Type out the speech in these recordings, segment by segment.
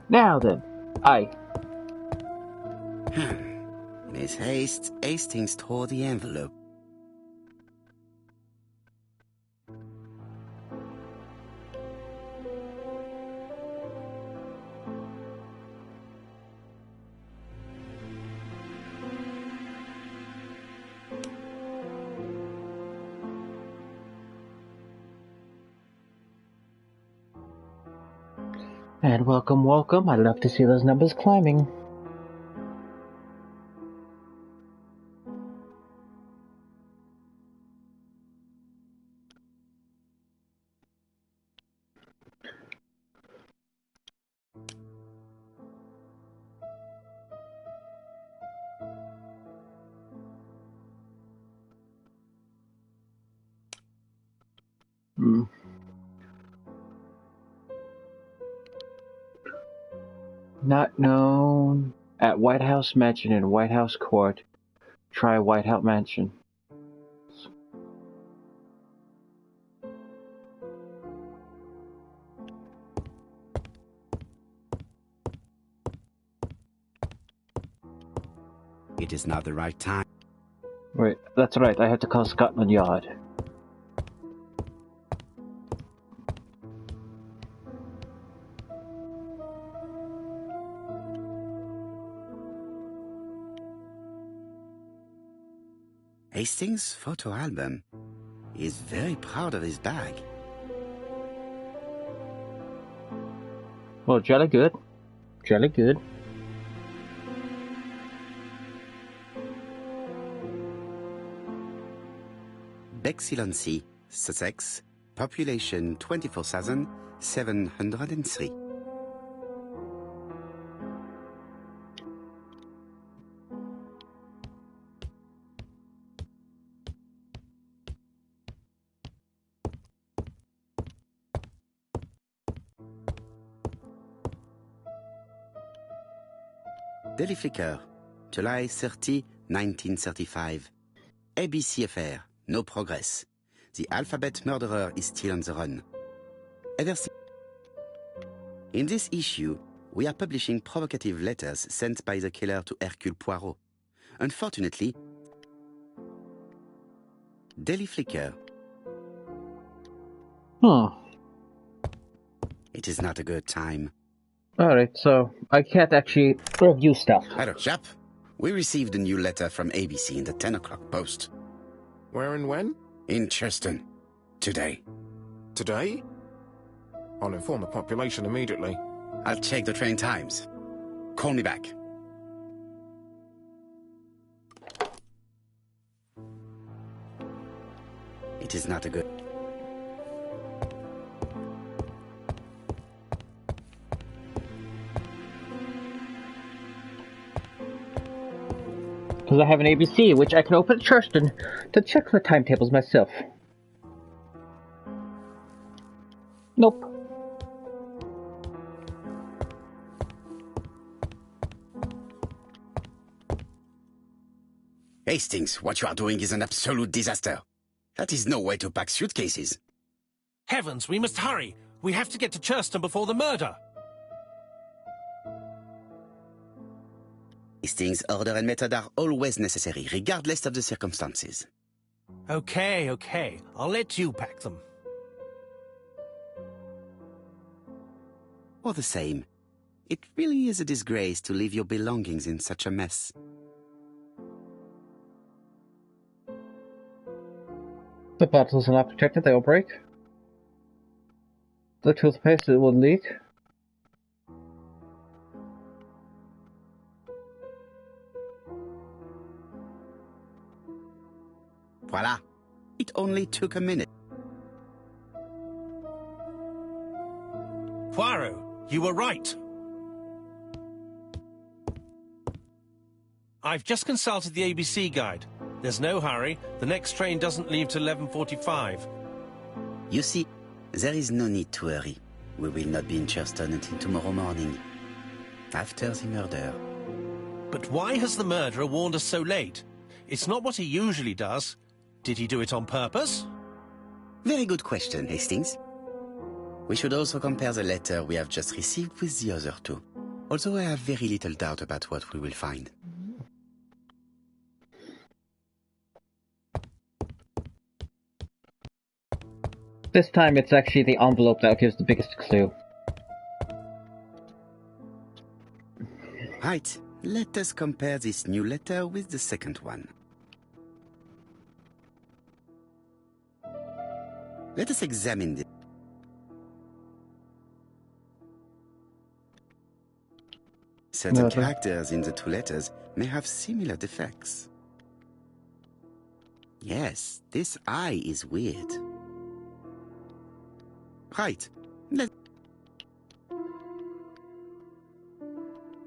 Now then, I. Miss Hastings tore the envelope. And welcome, welcome. I love to see those numbers climbing. Not known at White House Mansion in White House Court. Try White House Mansion. It is not the right time. Wait, that's right. I have to call Scotland Yard. Hastings' photo album. He is very proud of his bag. Well, jolly good. Jolly good. Bexley, Sussex, population 24,703. Daily Flicker, July 30, 1935. ABC affair, no progress. The alphabet murderer is still on the run. In this issue, we are publishing provocative letters sent by the killer to Hercule Poirot. Unfortunately, Daily Flicker. It is not a good time. Alright, so I can't actually review stuff. Hello, chap. We received a new letter from ABC in the 10 o'clock post. Where and when? In Churston. Today. Today? I'll inform the population immediately. I'll check the train times. Call me back. It is not a good... Because I have an ABC, which I can open at Churston to check the timetables myself. Nope. Hastings, what you are doing is an absolute disaster. That is no way to pack suitcases. Heavens, we must hurry. We have to get to Churston before the murder. Hastings' order and method are always necessary, regardless of the circumstances. Okay. I'll let you pack them. All the same, it really is a disgrace to leave your belongings in such a mess. The bottles are not protected, they will break. The toothpaste, it will leak. Voila! It only took a minute. Poirot, you were right. I've just consulted the ABC guide. There's no hurry. The next train doesn't leave till 11:45. You see, there is no need to hurry. We will not be in Churston until tomorrow morning, after the murder. But why has the murderer warned us so late? It's not what he usually does. Did he do it on purpose? Very good question, Hastings. We should also compare the letter we have just received with the other two. although I have very little doubt about what we will find. This time it's actually the envelope that gives the biggest clue. Right, let us compare this new letter with the second one. Let us examine this. Certain characters in the two letters may have similar defects. Yes, this I is weird. Right.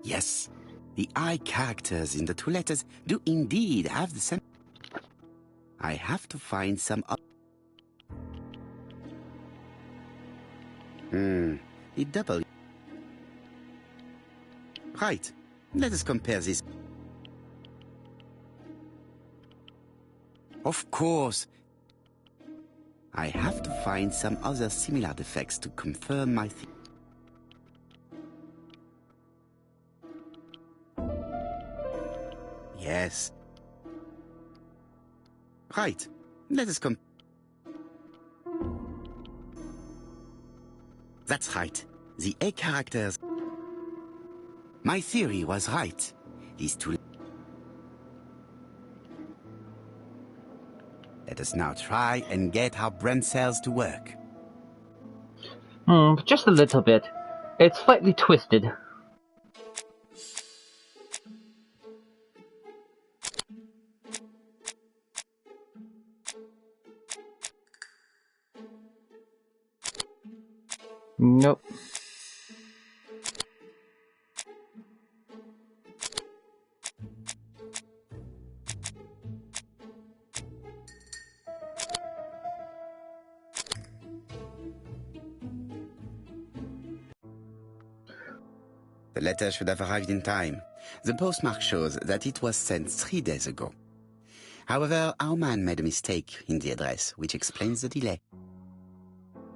Yes, the I characters in the two letters do indeed have the same. I have to find some other. The double. Right. Let us compare this. Of course. I have to find some other similar defects to confirm my theory. Yes. Right. Let us That's right. The A characters. My theory was right. These two. Let us now try and get our brain cells to work. Just a little bit. It's slightly twisted. Nope. The letter should have arrived in time. The postmark shows that it was sent 3 days ago. However, our man made a mistake in the address, which explains the delay.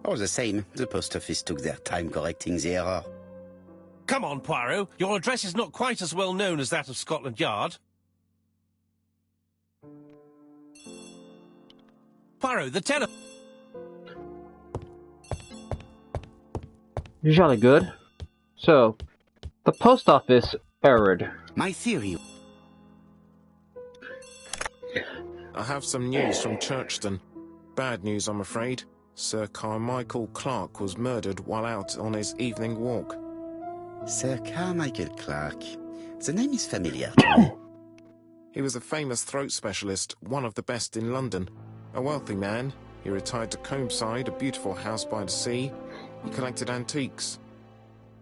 All the same, the post office took their time correcting the error. Come on, Poirot. Your address is not quite as well known as that of Scotland Yard. Poirot, the telephone. Jolly good. So, the post office errored. My theory. I have some news from Churchton. Bad news, I'm afraid. Sir Carmichael Clark was murdered while out on his evening walk. Sir Carmichael Clark. The name is familiar to me. He was a famous throat specialist, one of the best in London. A wealthy man, he retired to Combside, a beautiful house by the sea. He collected antiques.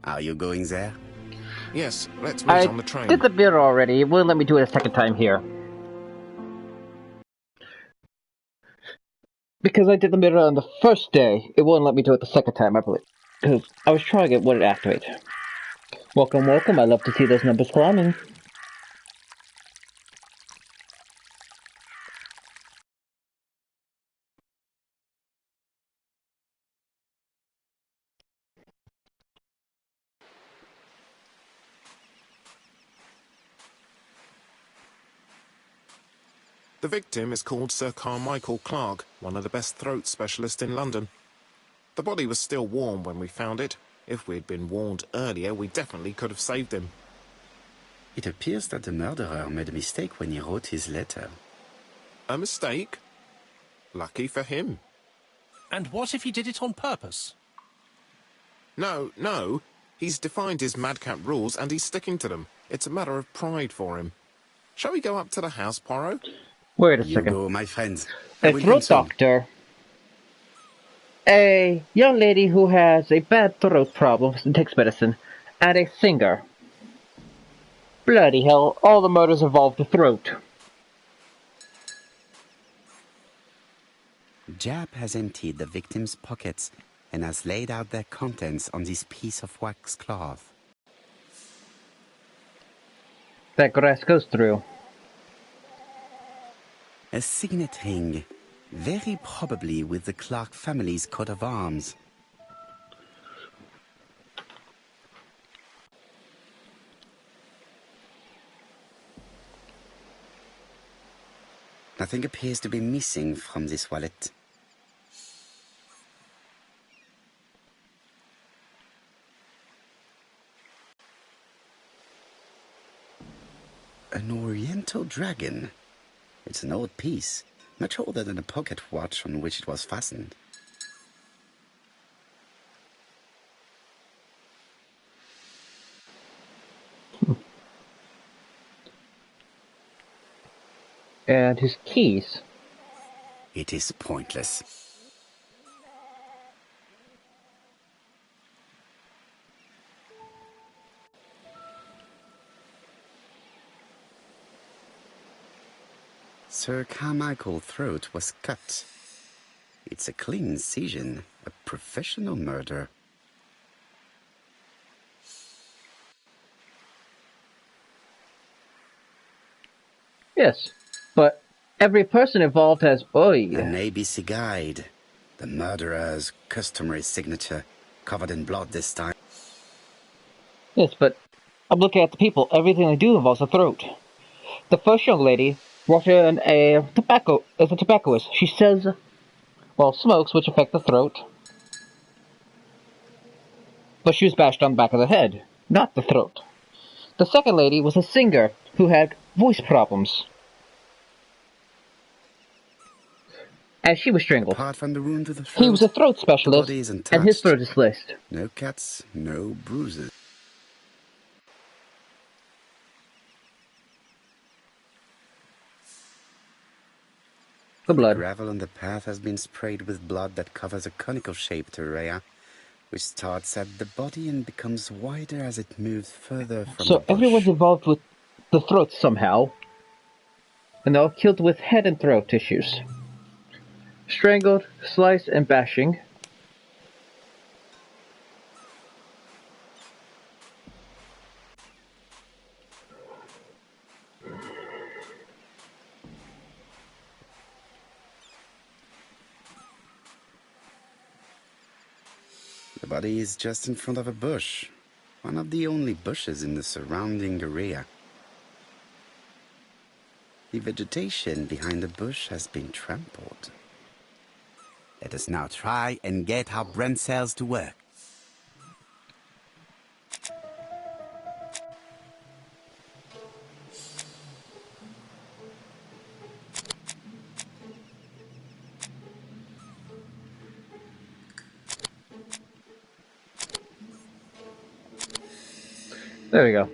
Are you going there? Yes, let's meet on the train. I did the bit already. It wouldn't let me do it a second time here. Because I did the mirror on the first day, it wouldn't let me do it the second time, I believe. Because I was trying it, would it activate? Welcome, welcome. I love to see those numbers climbing. The victim is called Sir Carmichael Clark, one of the best throat specialists in London. The body was still warm when we found it. If we'd been warned earlier, we definitely could have saved him. It appears that the murderer made a mistake when he wrote his letter. A mistake? Lucky for him. And what if he did it on purpose? No. He's defined his madcap rules and he's sticking to them. It's a matter of pride for him. Shall we go up to the house, Poirot? Wait a You second. go, my friends. A throat doctor. A young lady who has a bad throat problem and takes medicine. And a singer. Bloody hell, all the murders involve the throat. Jap has emptied the victim's pockets and has laid out their contents on this piece of wax cloth. That grass goes through. A signet ring, very probably with the Clark family's coat of arms. Nothing appears to be missing from this wallet. An oriental dragon. It's an old piece, much older than the pocket watch on which it was fastened. And his keys. It is pointless. Sir Carmichael's throat was cut. It's a clean incision, a professional murder. Yes, but every person involved has An ABC guide. The murderer's customary signature, covered in blood this time. Yes, but I'm looking at the people. Everything they do involves a throat. The first young lady brought in a tobaccoist. She says, well, smokes, which affect the throat. But she was bashed on the back of the head, not the throat. The second lady was a singer who had voice problems. As she was strangled. Apart from the wound to the throat, He was a throat specialist, the body is untouched. and his throat is sliced. No cuts, no bruises. The blood. Gravel on the path has been sprayed with blood that covers a conical-shaped area, which starts at the body and becomes wider as it moves further from the So bush. everyone's involved with the throat somehow, and they're all killed with head and throat tissues. Strangled, sliced, and bashing. The body is just in front of a bush, one of the only bushes in the surrounding area. The vegetation behind the bush has been trampled. Let us now try and get our brain cells to work. There we go.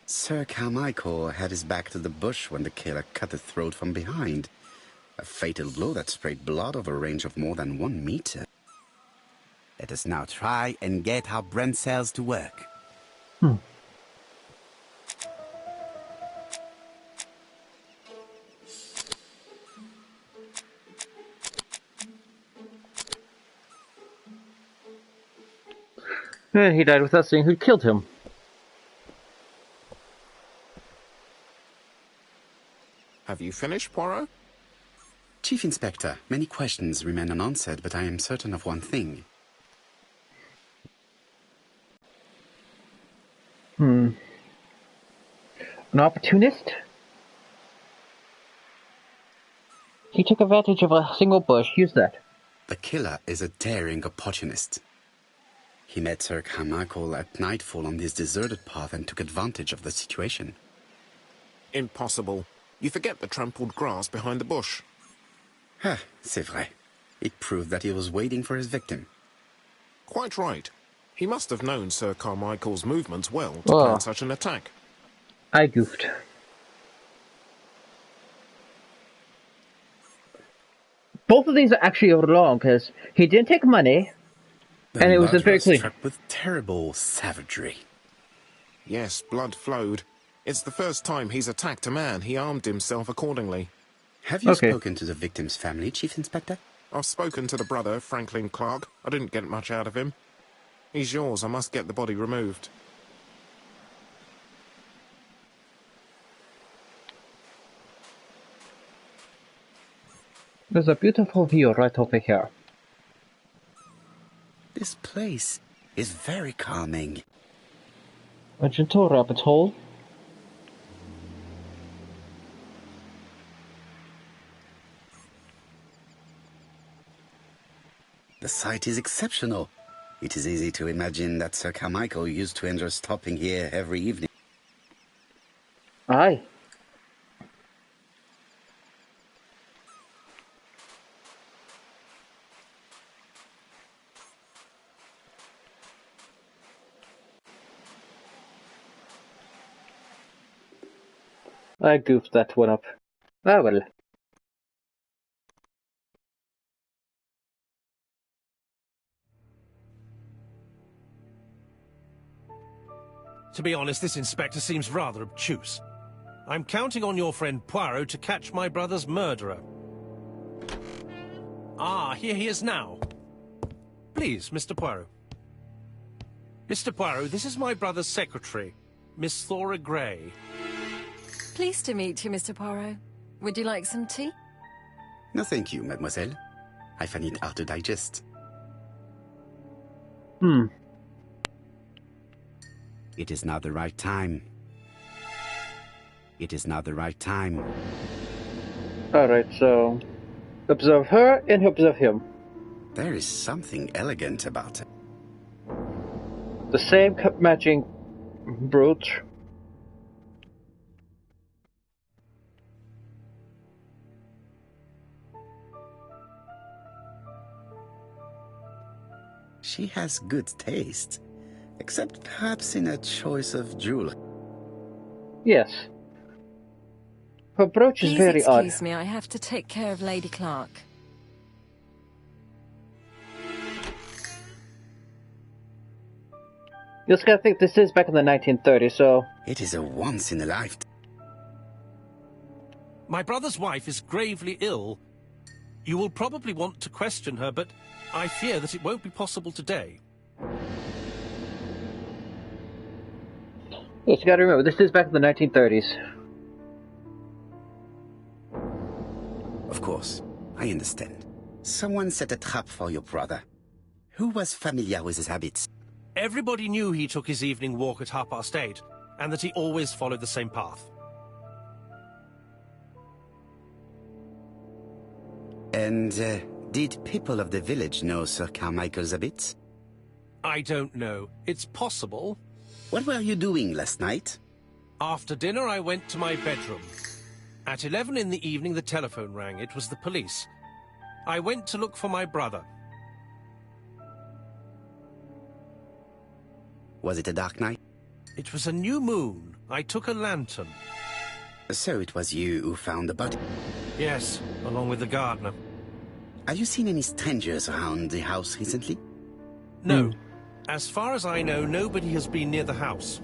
Sir Carmichael had his back to the bush when the killer cut the throat from behind. A fatal blow that sprayed blood over a range of more than 1 meter. Let us now try and get our brain cells to work. And he died without seeing who killed him. Have you finished, Poirot? Chief Inspector, many questions remain unanswered, but I am certain of one thing. An opportunist? He took advantage of a single bush, used that. The killer is a daring opportunist. He met Sir Carmichael at nightfall on this deserted path and took advantage of the situation. Impossible. You forget the trampled grass behind the bush. Ah, c'est vrai. It proved that he was waiting for his victim. Quite right. He must have known Sir Carmichael's movements well to plan such an attack. I goofed. Both of these are actually wrong, because he didn't take money, and it was very clean. Struck with terrible savagery. Yes, blood flowed. It's the first time he's attacked a man. He armed himself accordingly. Have you spoken to the victim's family, Chief Inspector? I've spoken to the brother, Franklin Clark. I didn't get much out of him. He's yours. I must get the body removed. There's a beautiful view right over here. This place is very calming. A gentle rabbit hole. The site is exceptional. It is easy to imagine that Sir Carmichael used to enjoy stopping here every evening. Aye. I goofed that one up. Ah well. To be honest, this inspector seems rather obtuse. I'm counting on your friend Poirot to catch my brother's murderer. Ah, here he is now. Please, Mr. Poirot. Mr. Poirot, this is my brother's secretary, Miss Thora Gray. Pleased to meet you, Mr. Poirot. Would you like some tea? No thank you, mademoiselle. I find it hard to digest. It is not the right time. It is not the right time. Alright, so... observe her and observe him. There is something elegant about it. The same matching brooch. She has good taste, except perhaps in her choice of jewelry. Yes. Her brooch is Please very odd. excuse me, I have to take care of Lady Clark. You just gotta think this is back in the 1930s, so... It is a once-in-a-lifetime. My brother's wife is gravely ill. You will probably want to question her, but I fear that it won't be possible today. Yes, you gotta remember, this is back in the 1930s. Of course, I understand. Someone set a trap for your brother. Who was familiar with his habits? Everybody knew he took his evening walk at 8:30, and that he always followed the same path. And did people of the village know Sir Carmichael's habits? I don't know. It's possible. What were you doing last night? After dinner, I went to my bedroom. At 11 in the evening, the telephone rang. It was the police. I went to look for my brother. Was it a dark night? It was a new moon. I took a lantern. So it was you who found the body? Yes, along with the gardener. Have you seen any strangers around the house recently? No. As far as I know, nobody has been near the house.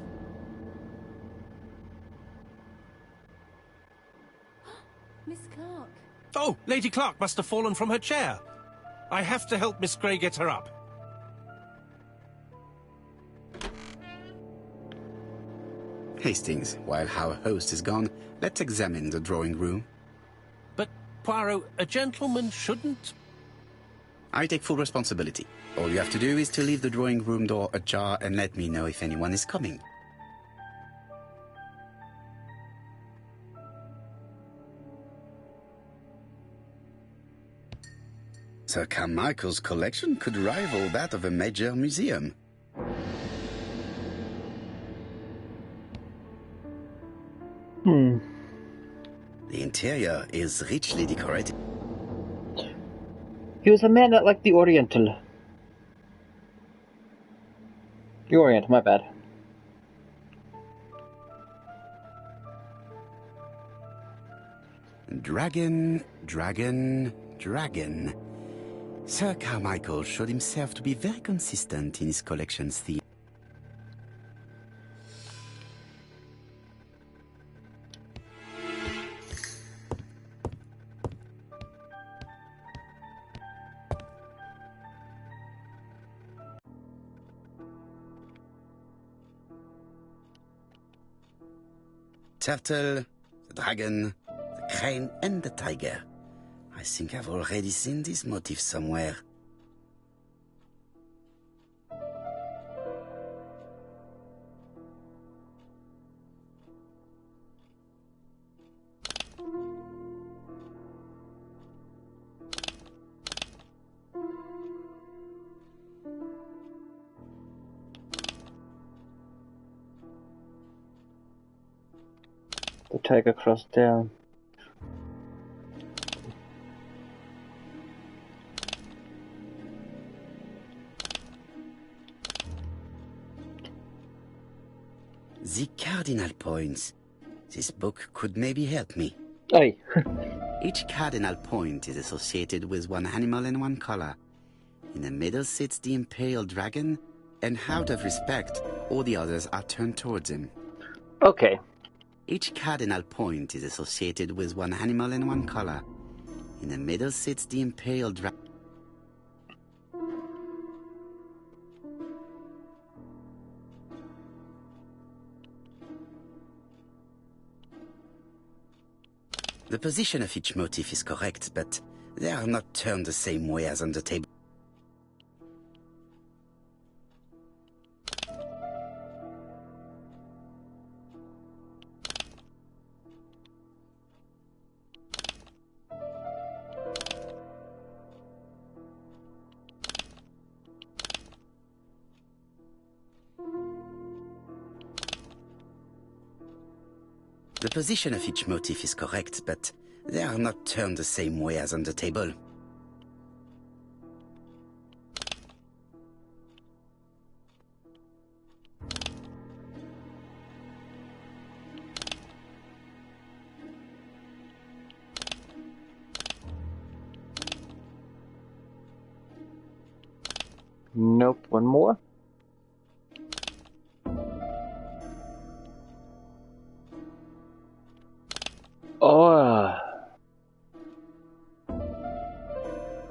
Miss Clark. Oh, Lady Clark must have fallen from her chair. I have to help Miss Gray get her up. Hastings, while our host is gone, let's examine the drawing room. But, Poirot, a gentleman shouldn't... I take full responsibility. All you have to do is to leave the drawing room door ajar and let me know if anyone is coming. Sir Carmichael's collection could rival that of a major museum. The interior is richly decorated. He was a man that liked the Oriental. The Orient, my bad. Dragon, dragon, dragon. Sir Carmichael showed himself to be very consistent in his collection's theme. Turtle, the dragon, the crane and the tiger. I think I've already seen this motif somewhere. The tiger crossed down. The cardinal points. This book could maybe help me. Aye. Each cardinal point is associated with one animal and one color. In the middle sits the imperial dragon, and out of respect, all the others are turned towards him. Okay. Each cardinal point is associated with one animal and one color. In the middle sits the imperial dragon. The position of each motif is correct, but they are not turned the same way as on the table. The position of each motif is correct, but they are not turned the same way as on the table. Nope, one more. Oh.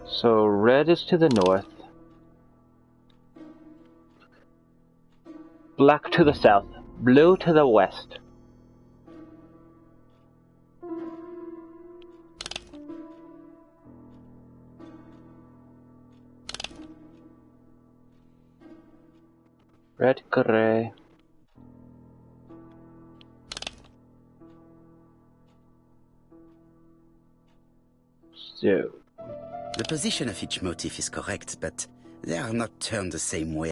So red is to the north. Black to the south. Blue to the west. Red, gray. So. The position of each motif is correct, but they are not turned the same way.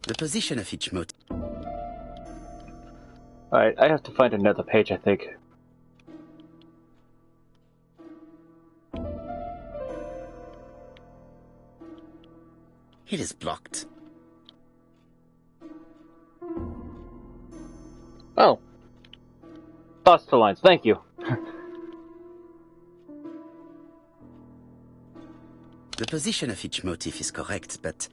The position of each motif. Alright, I have to find another page, I think. It is blocked. Oh. Lost the lines, thank you. The position of each motif is correct, but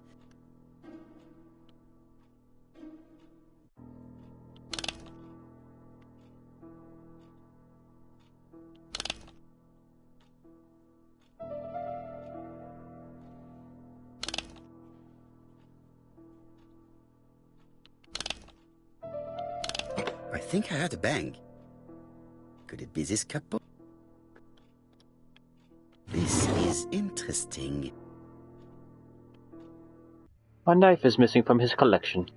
I think I heard a bang. Could it be this couple? This is interesting. My knife is missing from his collection.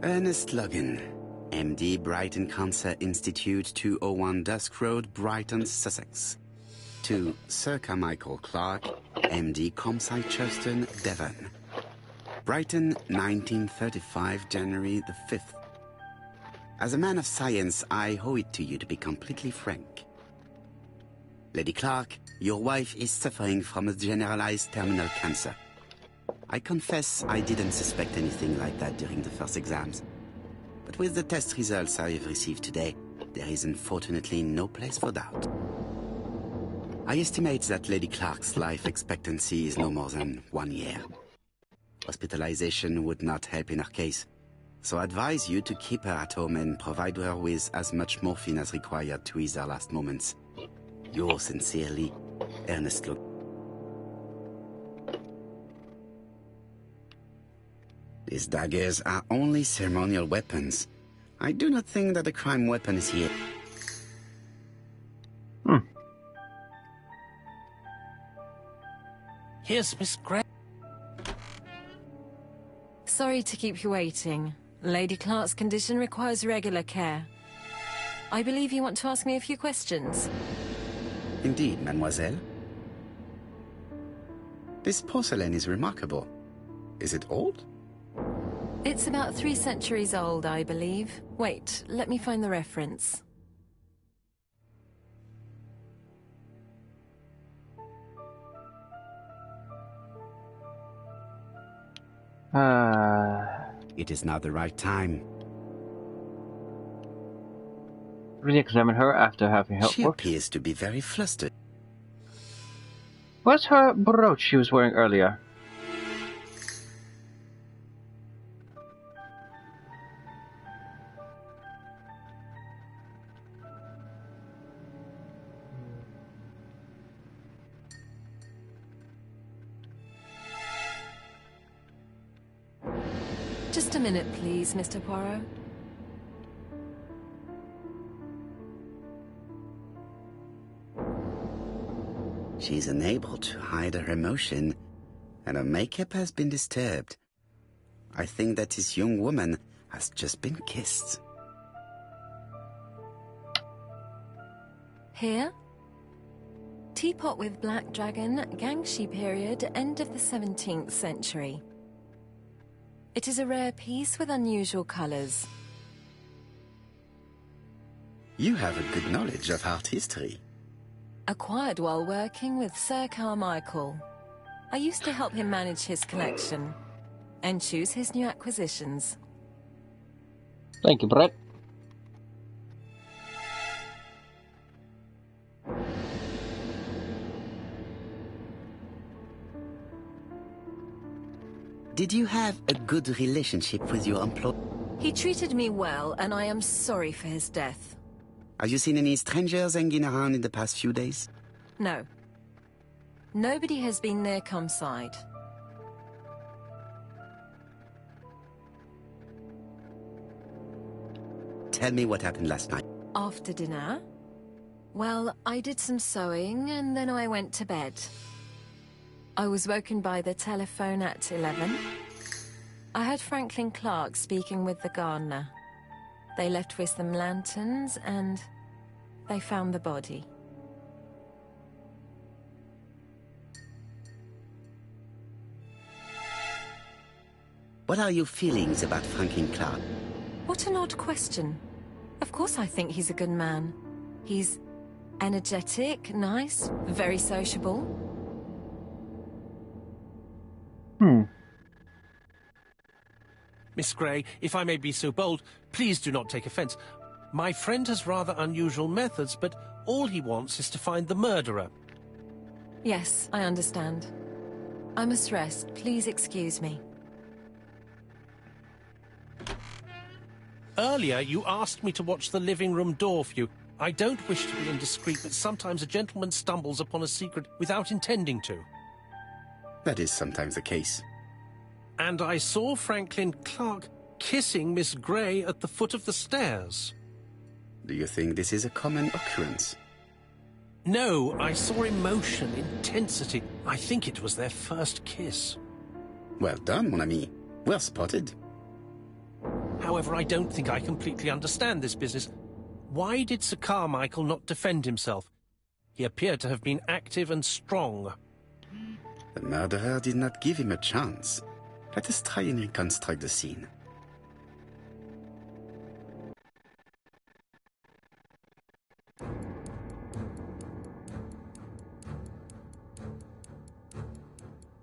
Ernest Logan, MD, Brighton Cancer Institute, 201 Dusk Road, Brighton, Sussex. To Sir Carmichael Clark, MD, Comside Churston, Devon. Brighton, 1935, January the 5th. As a man of science, I owe it to you to be completely frank. Lady Clark, your wife is suffering from a generalized terminal cancer. I confess I didn't suspect anything like that during the first exams. But with the test results I have received today, there is unfortunately no place for doubt. I estimate that Lady Clark's life expectancy is no more than 1 year. Hospitalization would not help in her case. so I advise you to keep her at home and provide her with as much morphine as required to ease her last moments. Yours sincerely, Ernest Look. These daggers are only ceremonial weapons. I do not think that a crime weapon is here. Here's Miss Gray. Sorry to keep you waiting. Lady Clark's condition requires regular care. I believe you want to ask me a few questions. Indeed, mademoiselle. This porcelain is remarkable. Is it old? It's about 3 centuries old, I believe. Wait, let me find the reference. It is now the right time. Really examine her after having help She work. appears to be very flustered. Where's her brooch she was wearing earlier? Just a minute, please, Mr. Poirot. She's unable to hide her emotion, and her makeup has been disturbed. I think that this young woman has just been kissed. Here? Teapot with black dragon, Gangxi period, end of the 17th century. It is a rare piece with unusual colors. You have a good knowledge of art history. Acquired while working with Sir Carmichael. I used to help him manage his collection and choose his new acquisitions. Thank you, Brett. Did you have a good relationship with your employer? He treated me well, and I am sorry for his death. Have you seen any strangers hanging around in the past few days? No. Nobody has been near Comside. Tell me what happened last night. After dinner? Well, I did some sewing, and then I went to bed. I was woken by the telephone at 11. I heard Franklin Clark speaking with the gardener. They left with some lanterns, and they found the body. What are your feelings about Franklin Clark? What an odd question. Of course I think he's a good man. He's energetic, nice, very sociable. Miss Gray, if I may be so bold, please do not take offence. My friend has rather unusual methods, but all he wants is to find the murderer. Yes, I understand. I must rest. Please excuse me. Earlier, you asked me to watch the living room door for you. I don't wish to be indiscreet, but sometimes a gentleman stumbles upon a secret without intending to. That is sometimes the case. And I saw Franklin Clark kissing Miss Gray at the foot of the stairs. Do you think this is a common occurrence? No, I saw emotion, intensity. I think it was their first kiss. Well done, mon ami. Well spotted. However, I don't think I completely understand this business. Why did Sir Carmichael not defend himself? He appeared to have been active and strong. The murderer did not give him a chance. Let us try and reconstruct the scene.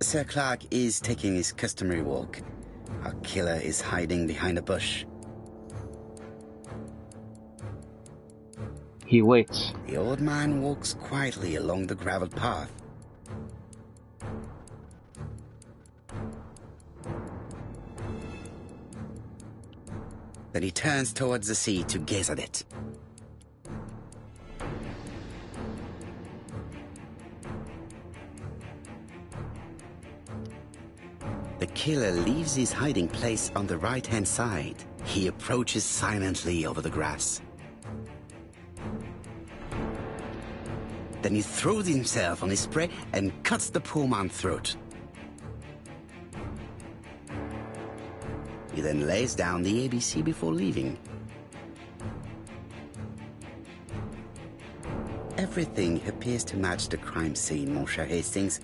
Sir Clark is taking his customary walk. Our killer is hiding behind a bush. He waits. The old man walks quietly along the graveled path. Then he turns towards the sea to gaze at it. The killer leaves his hiding place on the right-hand side. He approaches silently over the grass. Then he throws himself on his prey and cuts the poor man's throat. He then lays down the ABC before leaving. Everything appears to match the crime scene, mon cher Hastings.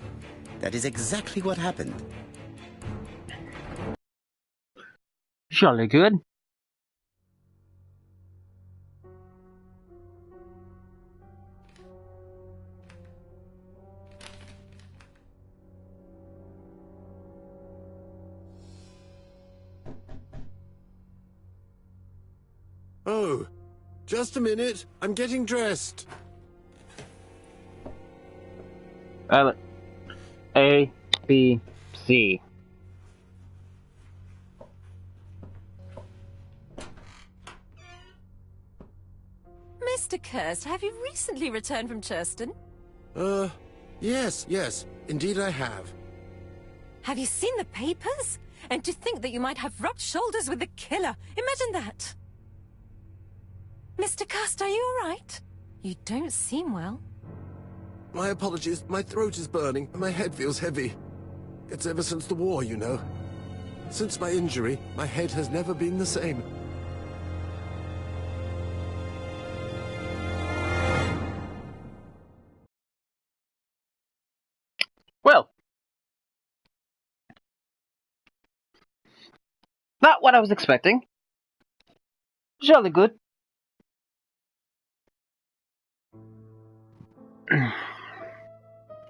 That is exactly what happened. Jolly good. Oh, just a minute. I'm getting dressed. A, B, C. Mr. Kirst, have you recently returned from Churston? Yes. Indeed I have. Have you seen the papers? And to think that you might have rubbed shoulders with the killer. Imagine that. Mr. Kirst, are you all right? You don't seem well. My apologies. My throat is burning and my head feels heavy. It's ever since the war, you know. Since my injury, my head has never been the same. Well, not what I was expecting. Jolly good.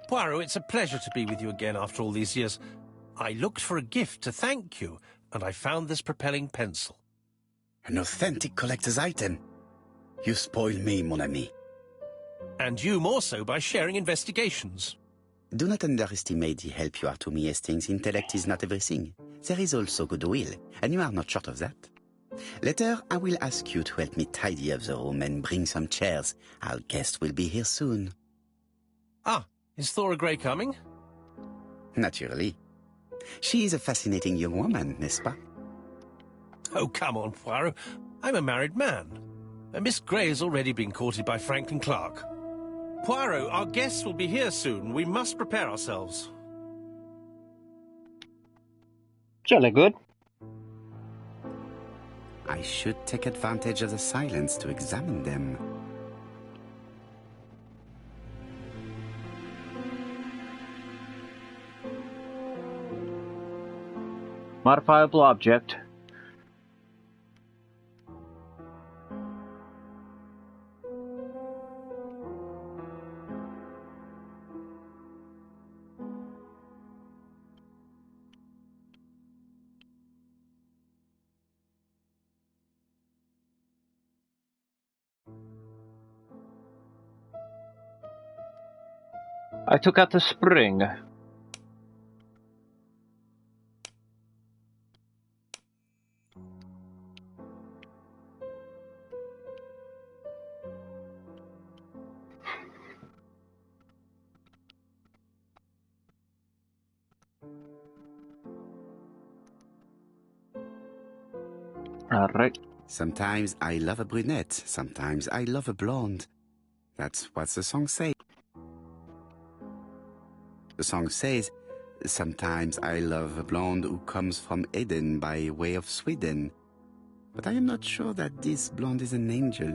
Poirot, it's a pleasure to be with you again after all these years. I looked for a gift to thank you, and I found this propelling pencil. An authentic collector's item. You spoil me, mon ami. And you more so by sharing investigations. Do not underestimate the help you are to me, Hastings. Intellect is not everything. There is also goodwill, and you are not short of that. Later, I will ask you to help me tidy up the room and bring some chairs. Our guest will be here soon. Ah, is Thora Grey coming? Naturally. She is a fascinating young woman, n'est-ce pas? Oh, come on, Poirot. I'm a married man. And Miss Grey has already been courted by Franklin Clark. Poirot, our guests will be here soon. We must prepare ourselves. Jolly good. I should take advantage of the silence to examine them. Modifiable object. I took out the spring. Alright. Sometimes I love a brunette, sometimes I love a blonde. That's what the song says. The song says, sometimes I love a blonde who comes from Eden by way of Sweden. But I am not sure that this blonde is an angel.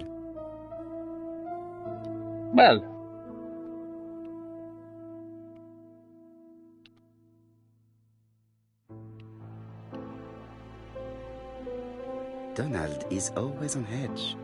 Well. Donald is always on edge.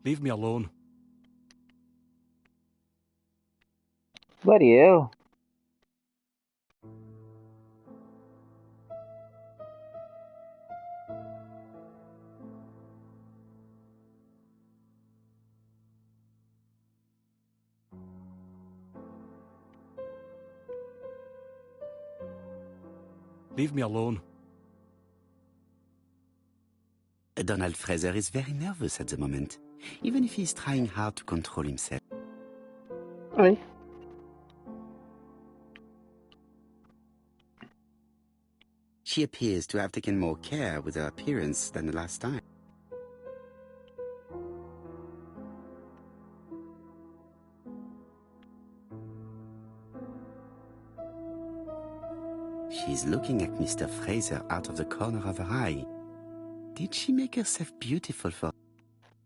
Leave me alone. Bloody hell. Leave me alone. Donald Fraser is very nervous at the moment, even if he's trying hard to control himself. Really? She appears to have taken more care with her appearance than the last time. She's looking at Mr. Fraser out of the corner of her eye. Did she make herself beautiful for...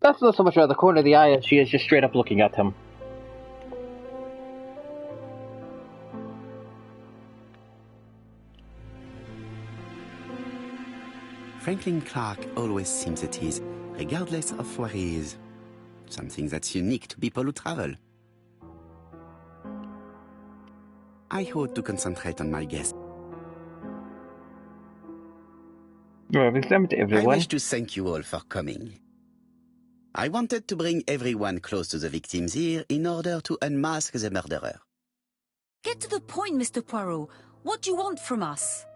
That's not so much out of the corner of the eye as she is just straight up looking at him. Franklin Clark always seems at ease, regardless of where he is. Something that's unique to people who travel. I hope to concentrate on my guest. Well, examined I everyone. wish to thank you all for coming. I wanted to bring everyone close to the victims here in order to unmask the murderer. Get to the point, Mr. Poirot. What do you want from us?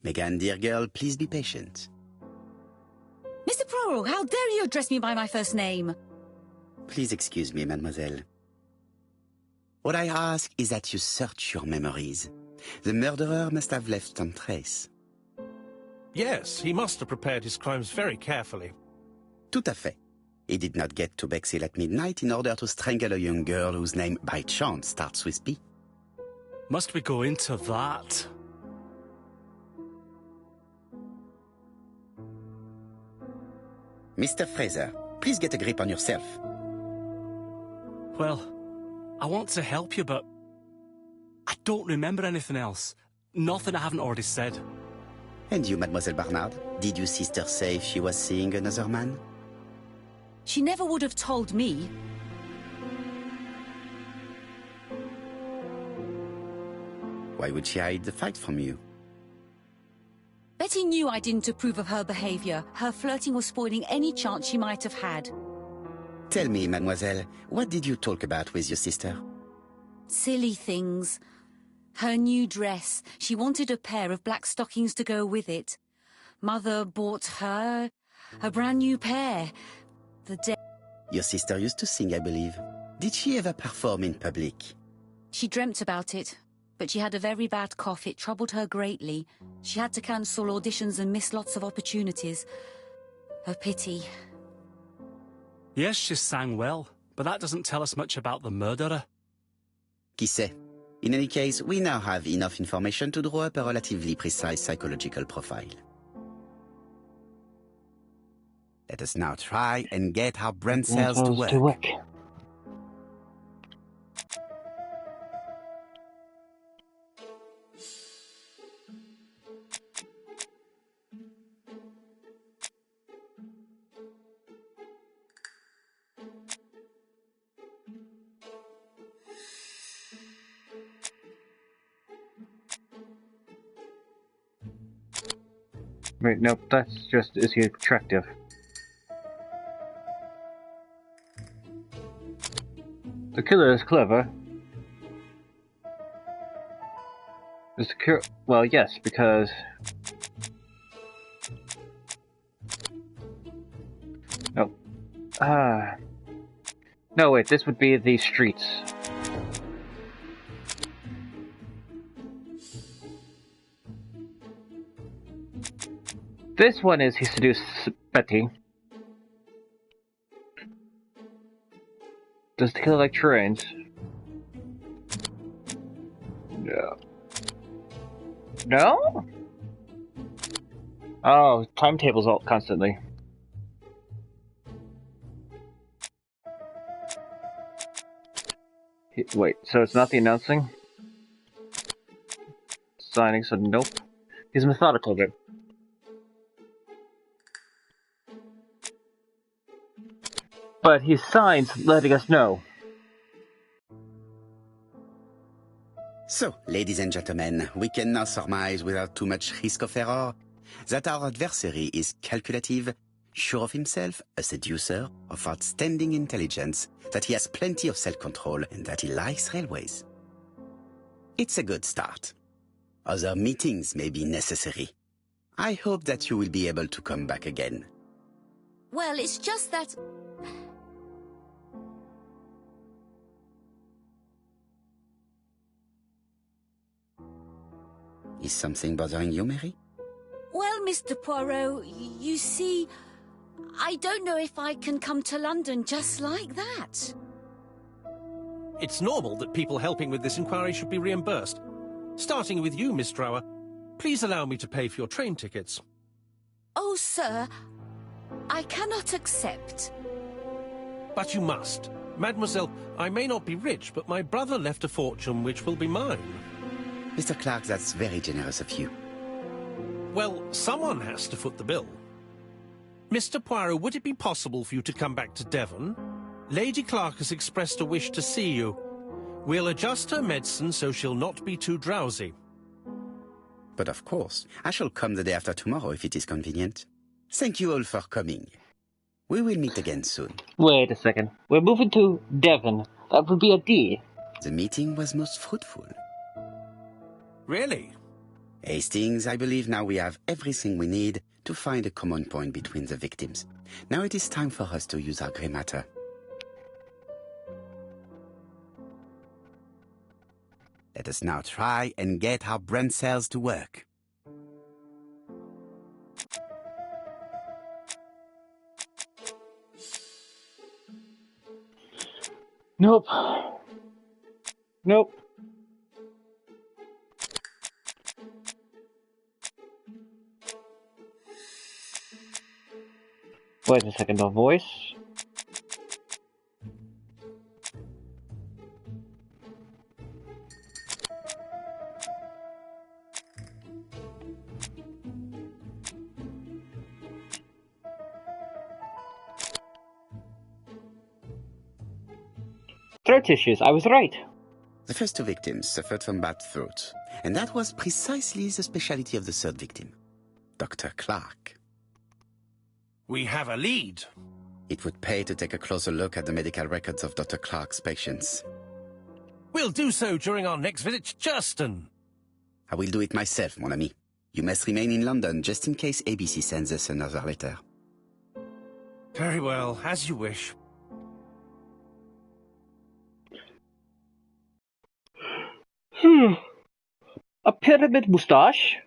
Megan, dear girl, please be patient. Mr. Poirot, how dare you address me by my first name? Please excuse me, mademoiselle. What I ask is that you search your memories. The murderer must have left some trace. Yes, he must have prepared his crimes very carefully. Tout à fait. He did not get to Bexhill at midnight in order to strangle a young girl whose name by chance starts with P. Must we go into that? Mr. Fraser, please get a grip on yourself. Well, I want to help you, but I don't remember anything else. Nothing I haven't already said. And you, Mademoiselle Barnard, did your sister say if she was seeing another man? She never would have told me. Why would she hide the fact from you? Betty knew I didn't approve of her behavior. Her flirting was spoiling any chance she might have had. Tell me, mademoiselle, what did you talk about with your sister? Silly things. Her new dress. She wanted a pair of black stockings to go with it. Mother bought her a brand new pair. The day Your sister used to sing, I believe. Did she ever perform in public? she dreamt about it, but she had a very bad cough. It troubled her greatly. She had to cancel auditions and miss lots of opportunities. A pity. Yes, she sang well, but that doesn't tell us much about the murderer. Qui sait? In any case, we now have enough information to draw up a relatively precise psychological profile. Let us now try and get our brain cells to work. Wait, nope, that's just, is he attractive? The killer is clever. Is the cure? Well, yes, because... No. No, wait, this would be the streets. This one is he seduced Betty. Does the killer like trains? No. No? Oh, timetables all constantly. Wait, so it's not the announcing? Signing, so nope. He's methodical a bit. But he signs letting us know. So, ladies and gentlemen, we can now surmise without too much risk of error that our adversary is calculative Sure of himself, a seducer of outstanding intelligence, that he has plenty of self-control and that he likes railways. It's a good start. Other meetings may be necessary. I hope that you will be able to come back again. Well, it's just that... Is something bothering you, Mary? Well, Mr. Poirot, you see, I don't know if I can come to London just like that. It's normal that people helping with this inquiry should be reimbursed. Starting with you, Miss Drower. Please allow me to pay for your train tickets. Oh, sir, I cannot accept. But you must. Mademoiselle, I may not be rich, but my brother left a fortune which will be mine. Mr. Clark, that's very generous of you. Well, someone has to foot the bill. Mr. Poirot, would it be possible for you to come back to Devon? Lady Clark has expressed a wish to see you. We'll adjust her medicine so she'll not be too drowsy. But of course, I shall come the day after tomorrow if it is convenient. Thank you all for coming. We will meet again soon. Wait a second. We're moving to Devon. That would be a D. The meeting was most fruitful. Really? Hastings, I believe now we have everything we need to find a common point between the victims. Now it is time for us to use our grey matter. Let us now try and get our brain cells to work. Nope. Nope. Wait a second, no voice. Throat issues, I was right. The first two victims suffered from bad throat, and that was precisely the specialty of the third victim, Dr. Clark. We have a lead. It would pay to take a closer look at the medical records of Dr. Clark's patients. We'll do so during our next visit to Churston. I will do it myself, mon ami. You must remain in London just in case ABC sends us another letter. Very well, as you wish. A pyramid moustache?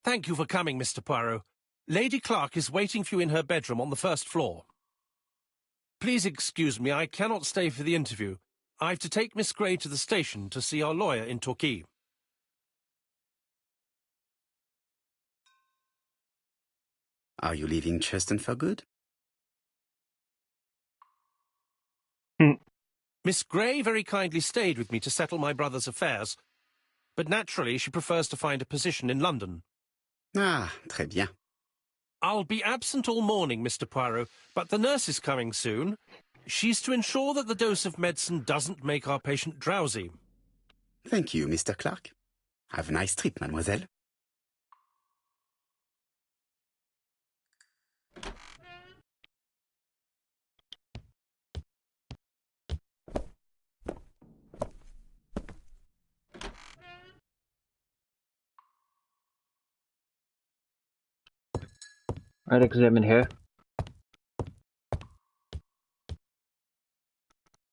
Thank you for coming, Mr. Poirot. Lady Clark is waiting for you in her bedroom on the first floor. Please excuse me, I cannot stay for the interview. I've to take Miss Gray to the station to see our lawyer in Torquay. Are you leaving Churston for good? Miss Gray very kindly stayed with me to settle my brother's affairs, but naturally she prefers to find a position in London. Ah, très bien. I'll be absent all morning, Mr. Poirot, but the nurse is coming soon. She's to ensure that the dose of medicine doesn't make our patient drowsy. Thank you, Mr. Clark. Have a nice trip, mademoiselle. I'd examine her.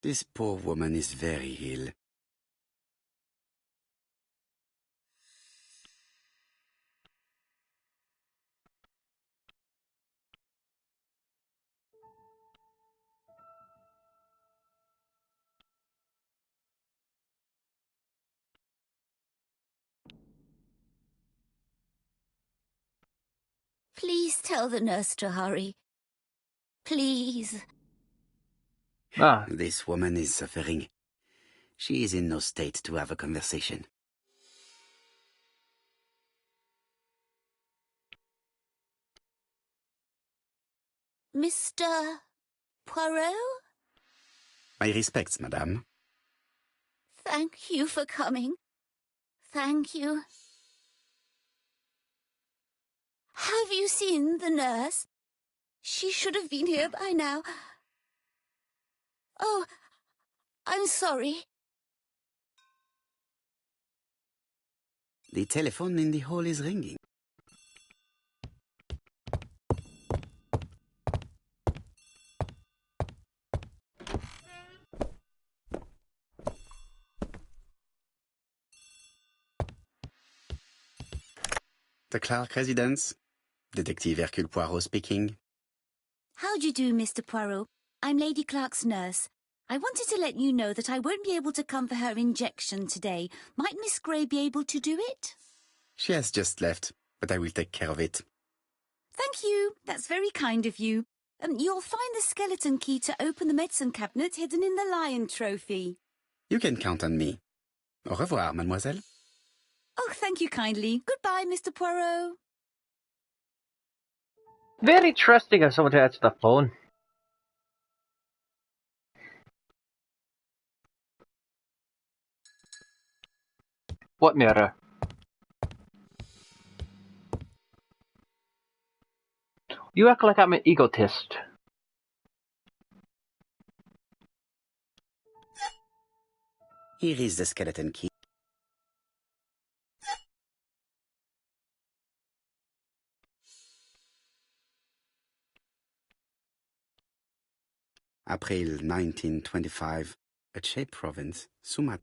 This poor woman is very ill. Please tell the nurse to hurry. Please. Ah, This woman is suffering. She is in no state to have a conversation. Mr. Poirot? My respects, madame. Thank you for coming. Thank you. Have you seen the nurse? She should have been here by now. Oh, I'm sorry. The telephone in the hall is ringing. The Clark residence. Detective Hercule Poirot speaking. How do you do, Mr. Poirot? I'm Lady Clark's nurse. I wanted to let you know that I won't be able to come for her injection today. Might Miss Gray be able to do it? She has just left, but I will take care of it. Thank you. That's very kind of you. You'll find the skeleton key to open the medicine cabinet hidden in the lion trophy. You can count on me. Au revoir, mademoiselle. Oh, thank you kindly. Goodbye, Mr. Poirot. Very trusting of someone to answer the phone. What mirror? You act like I'm an egotist. Here is the skeleton key. April 1925, Aceh province, Sumatra.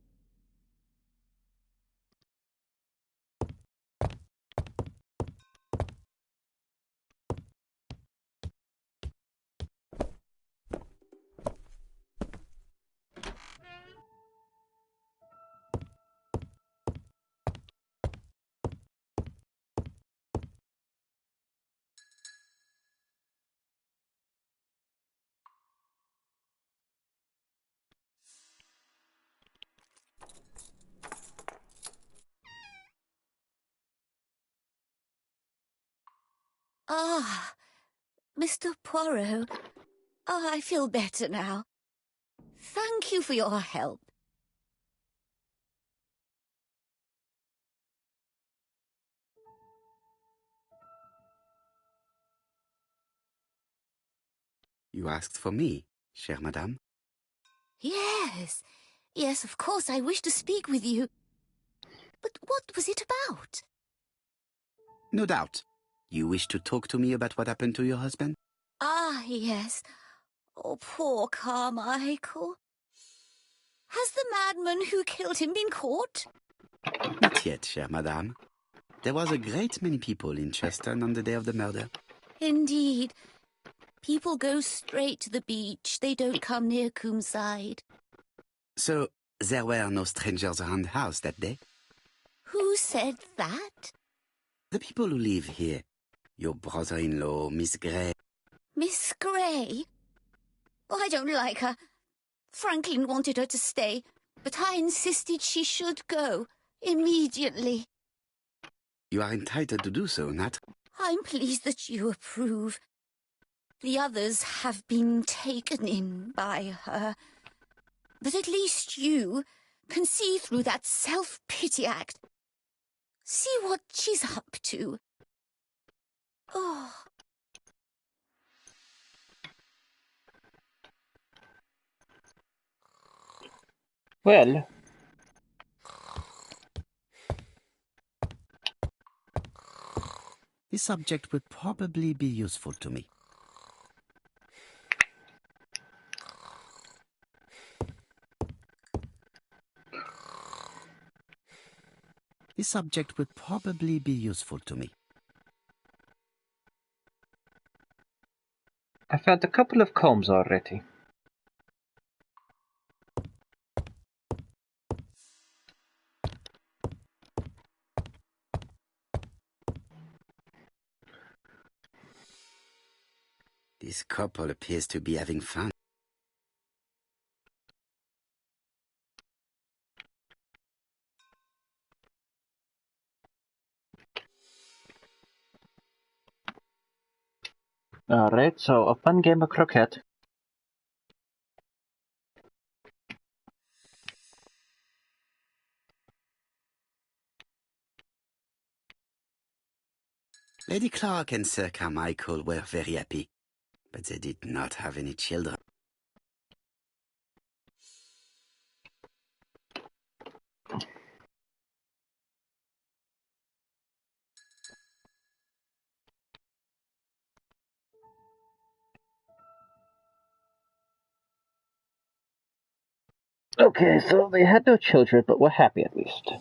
Ah, Mr. Poirot. Oh, I feel better now. Thank you for your help. You asked for me, chère madame. Yes, yes, of course, I wish to speak with you. But what was it about? No doubt. You wish to talk to me about what happened to your husband? Ah, yes. Oh, poor Carmichael. Has the madman who killed him been caught? Not yet, chère madame. There was a great many people in Cheston on the day of the murder. Indeed. People go straight to the beach. They don't come near Coomside. So, there were no strangers around the house that day? Who said that? The people who live here. Your brother-in-law, Miss Gray. Miss Gray? Oh, I don't like her. Franklin wanted her to stay, but I insisted she should go immediately. You are entitled to do so, Nat. I'm pleased that you approve. The others have been taken in by her. But at least you can see through that self-pity act. See what she's up to. Oh. Well, This subject would probably be useful to me. This subject would probably be useful to me. I found a couple of combs already. This couple appears to be having fun. Alright, so a fun game of croquet. Lady Clark and Sir Carmichael were very happy, but they did not have any children. Okay, so they had no children, but were happy at least.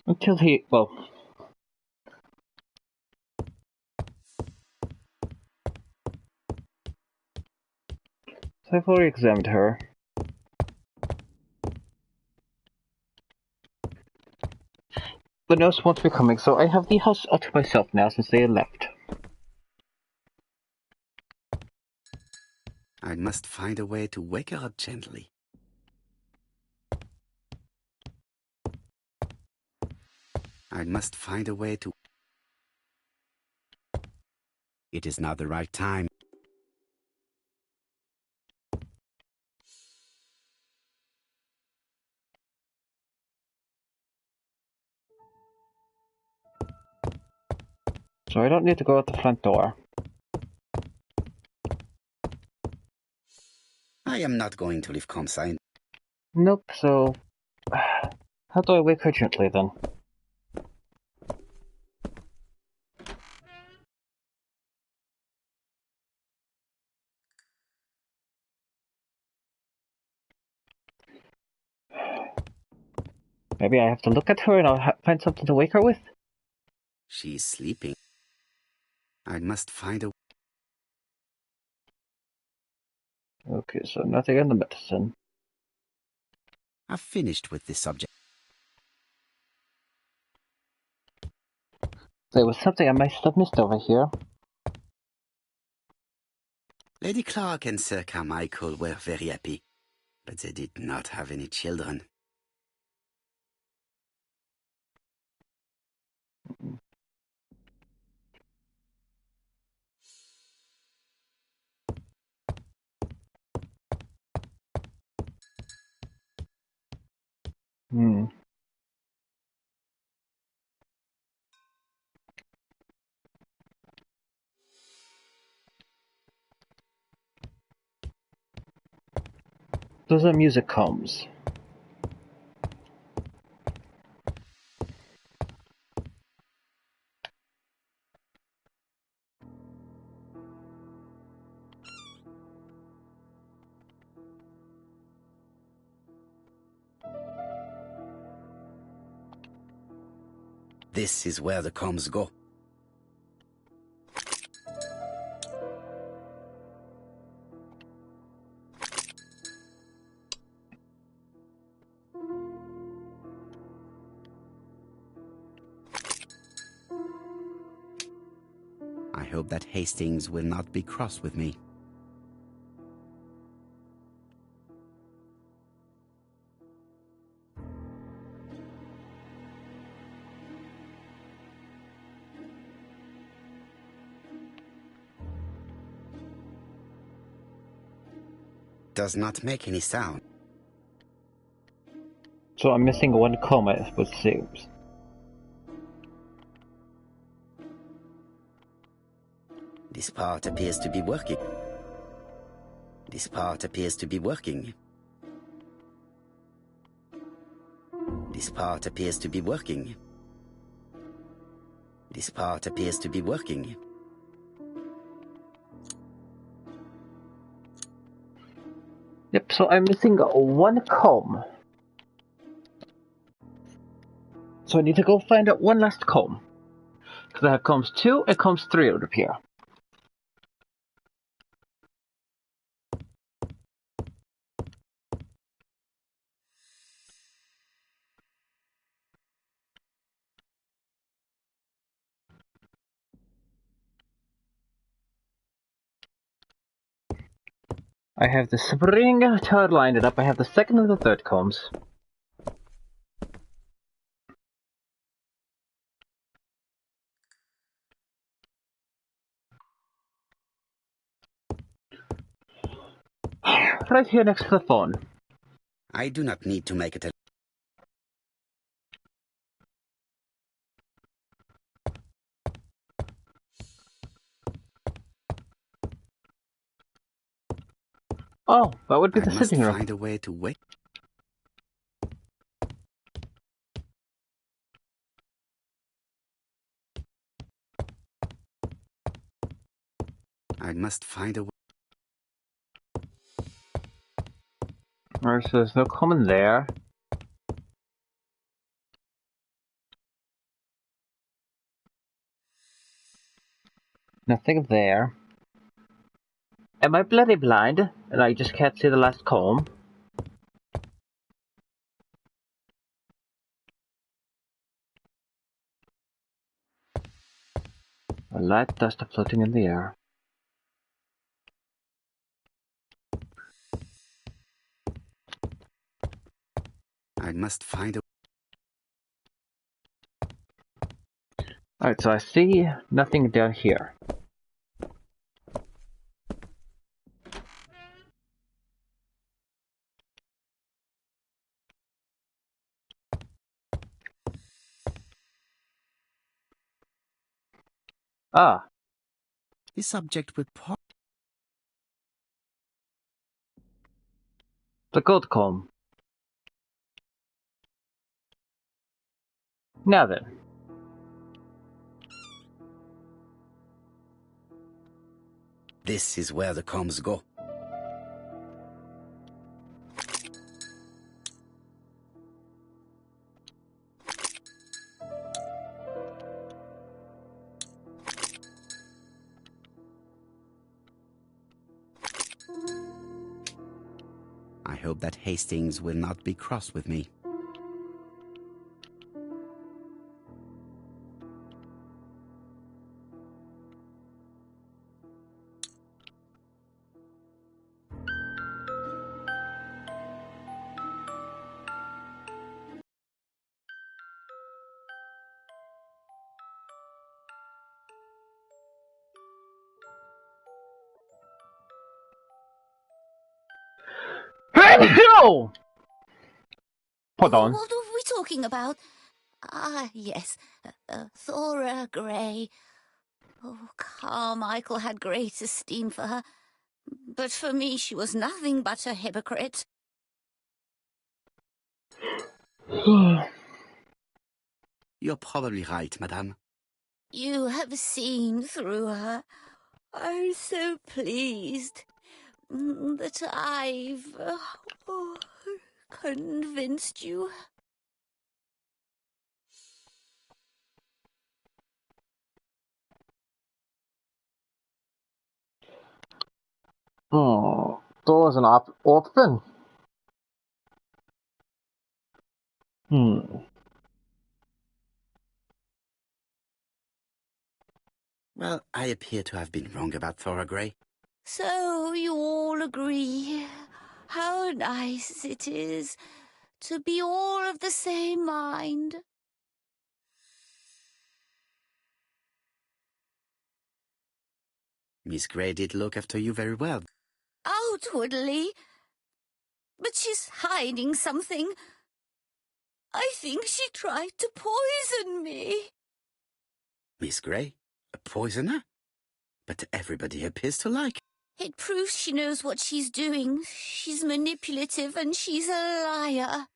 Until he, well... So I've already examined her. The nurse won't be coming, so I have the house all to myself now since they had left. I must find a way to wake her up gently. I must find a way to... It is not the right time. So I don't need to go out the front door. I am not going to leave Comsine. Nope, so... How do I wake her gently, then? Maybe I have to look at her and I'll find something to wake her with? She is sleeping. I must find a... Okay, so nothing in the medicine. I've finished with this subject. There was something I might have missed over here. Lady Clark and Sir Carmichael were very happy, but they did not have any children. Hmm. Those are music combs. This is where the combs go. I hope that Hastings will not be cross with me. Does not make any sound. So I'm missing one comb, it seems. This part appears to be working. This part appears to be working. This part appears to be working. This part appears to be working. Yep, so I'm missing one comb. So I need to go find out one last comb. Because I have combs 2 and combs 3 out of here. I have the spring turd lined up. I have the second and the third combs. Right here next to the phone. I do not need to make it a... Oh, that would be I the must sitting room. find a way to wake. I must find a way. Alright, so there's no common there. Nothing there. Am I bloody blind and I just can't see the last comb? A light dust floating in the air. I must find a. Alright, so I see nothing down here. Ah, The subject would part. the gold comb. Now then. This is where the combs go. I hope that Hastings will not be cross with me. No! Hold Oh, on. what are we talking about? Ah, yes. Thora Gray. Oh, Carmichael had great esteem for her. But for me, she was nothing but a hypocrite. You're probably right, madame. You have seen through her. I'm so pleased that I've convinced you. Oh, Dora's an orphan. Well, I appear to have been wrong about Thora Gray. So you all agree. How nice it is to be all of the same mind. Miss Gray did look after you very well. Outwardly. But she's hiding something. I think she tried to poison me. Miss Gray? A poisoner? But everybody appears to like her. It proves she knows what she's doing. She's manipulative and she's a liar.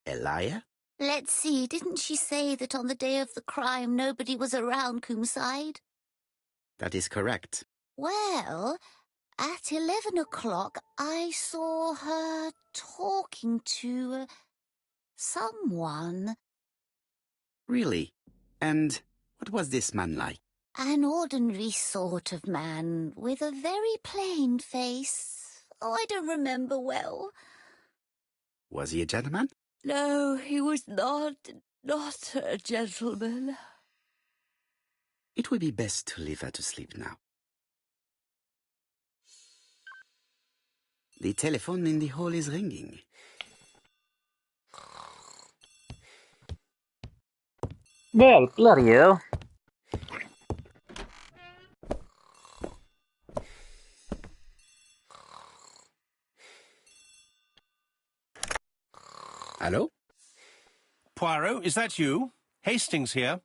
A liar? Let's see, didn't she say that on the day of the crime nobody was around Coomside? That is correct. Well, at 11 o'clock I saw her talking to someone. Really? And what was this man like? An ordinary sort of man with a very plain face. Oh, I don't remember well. Was he a gentleman? No, he was not a gentleman. It would be best to leave her to sleep now. The telephone in the hall is ringing. Well, bloody hell. Hello? Poirot, is that you? Hastings here.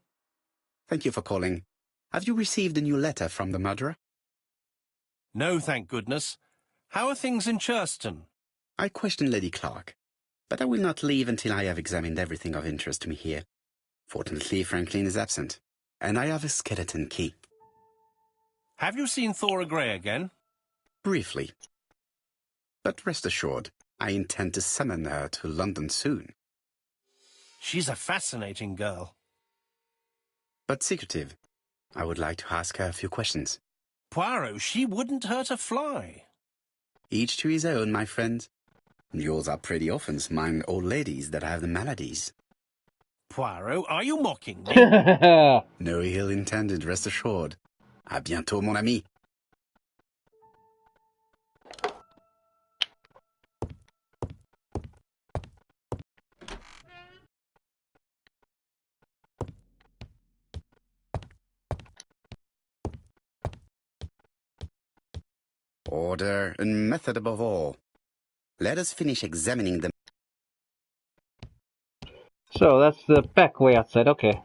Thank you for calling. Have you received a new letter from the murderer? No, thank goodness. How are things in Churston? I question Lady Clark, but I will not leave until I have examined everything of interest to me here. Fortunately, Franklin is absent, and I have a skeleton key. Have you seen Thora Grey again? Briefly. But rest assured, I intend to summon her to London soon. She's a fascinating girl. But secretive. I would like to ask her a few questions. Poirot, she wouldn't hurt a fly. Each to his own, my friend. Yours are pretty orphans, mine old ladies that have the maladies. Poirot, are you mocking me? No ill intended, rest assured. À bientôt, mon ami. Order and method above all. Let us finish examining them. So that's the back way outside, okay.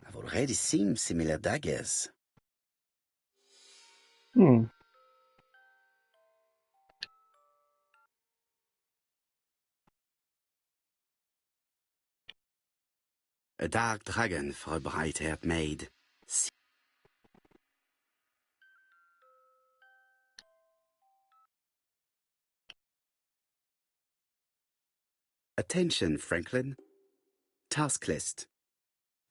I've already seen similar daggers. A dark dragon for a bright-haired maid. Attention, Franklin. Task list.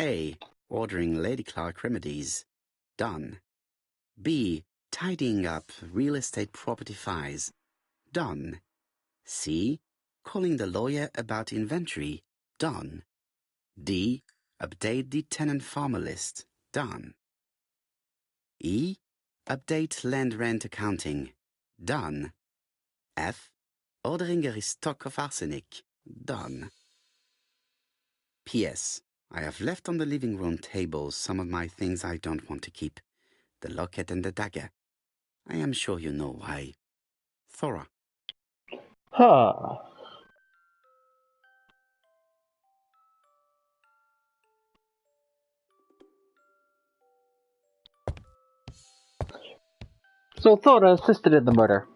A. Ordering Lady Clark remedies. Done. B. Tidying up real estate property files. Done. C. Calling the lawyer about inventory. Done. D. Update the tenant-farmer list. Done. E. Update land rent accounting. Done. F. Ordering a restock of arsenic. Done. P.S. I have left on the living room table some of my things I don't want to keep. The locket and the dagger. I am sure you know why. Thora. Huh. So Thora assisted in the murder.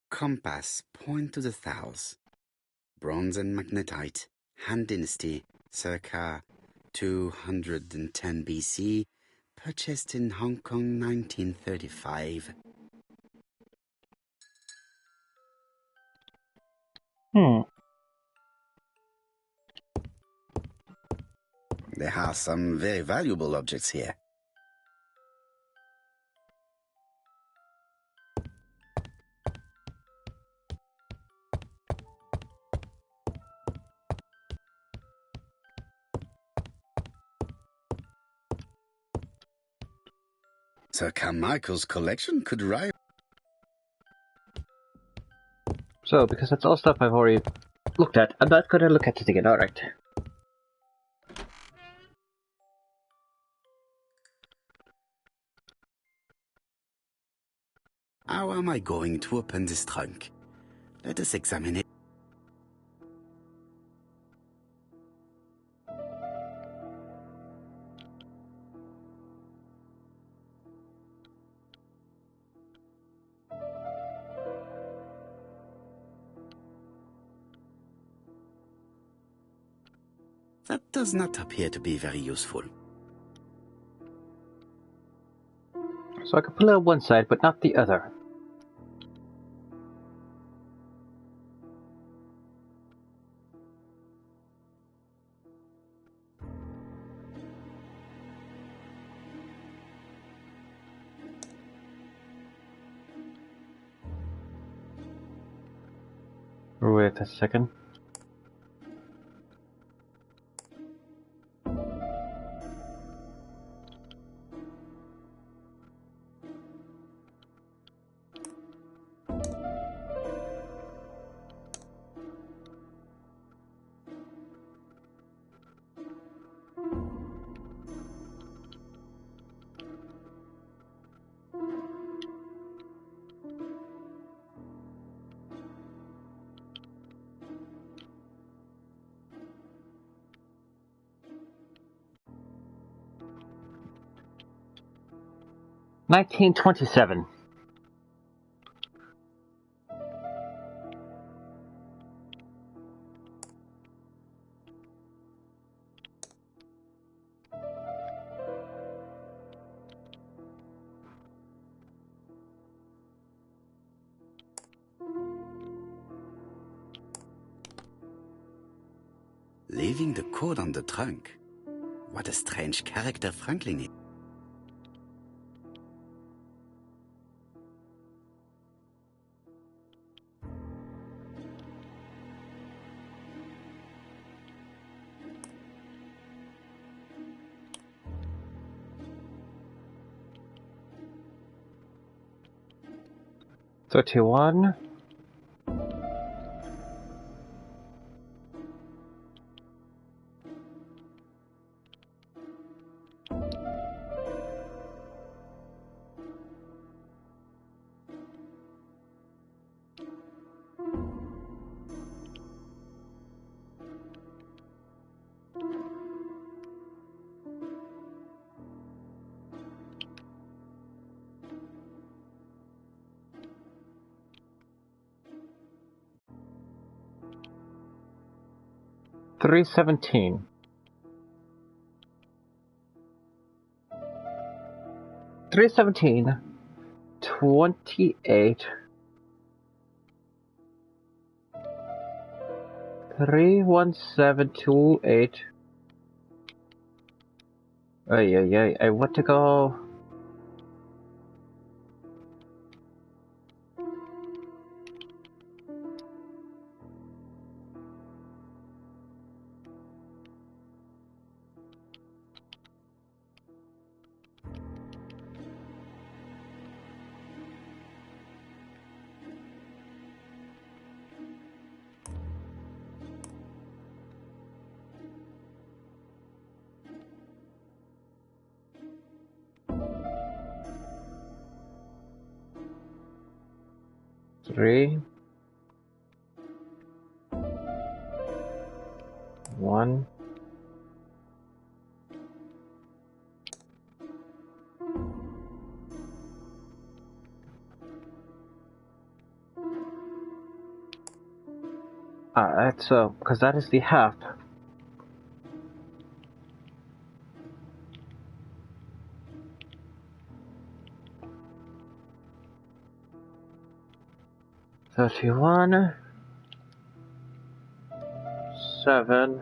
Compass. Point to the thals. Bronze and magnetite. Han Dynasty. Circa 210 BC. Purchased in Hong Kong 1935. There are some very valuable objects here. Sir Carmichael's collection could rival. So, because that's all stuff I've already looked at, I'm not gonna look at it again, alright. How am I going to open this trunk? Let us examine it. That does not appear to be very useful. So I can pull out one side, but not the other. Wait a second. 1927. Leaving the code on the trunk? What a strange character Franklin is. $31. $317. $317. 28. 31728. I want to go. Three, 1. That's because that is the half. $31. 7.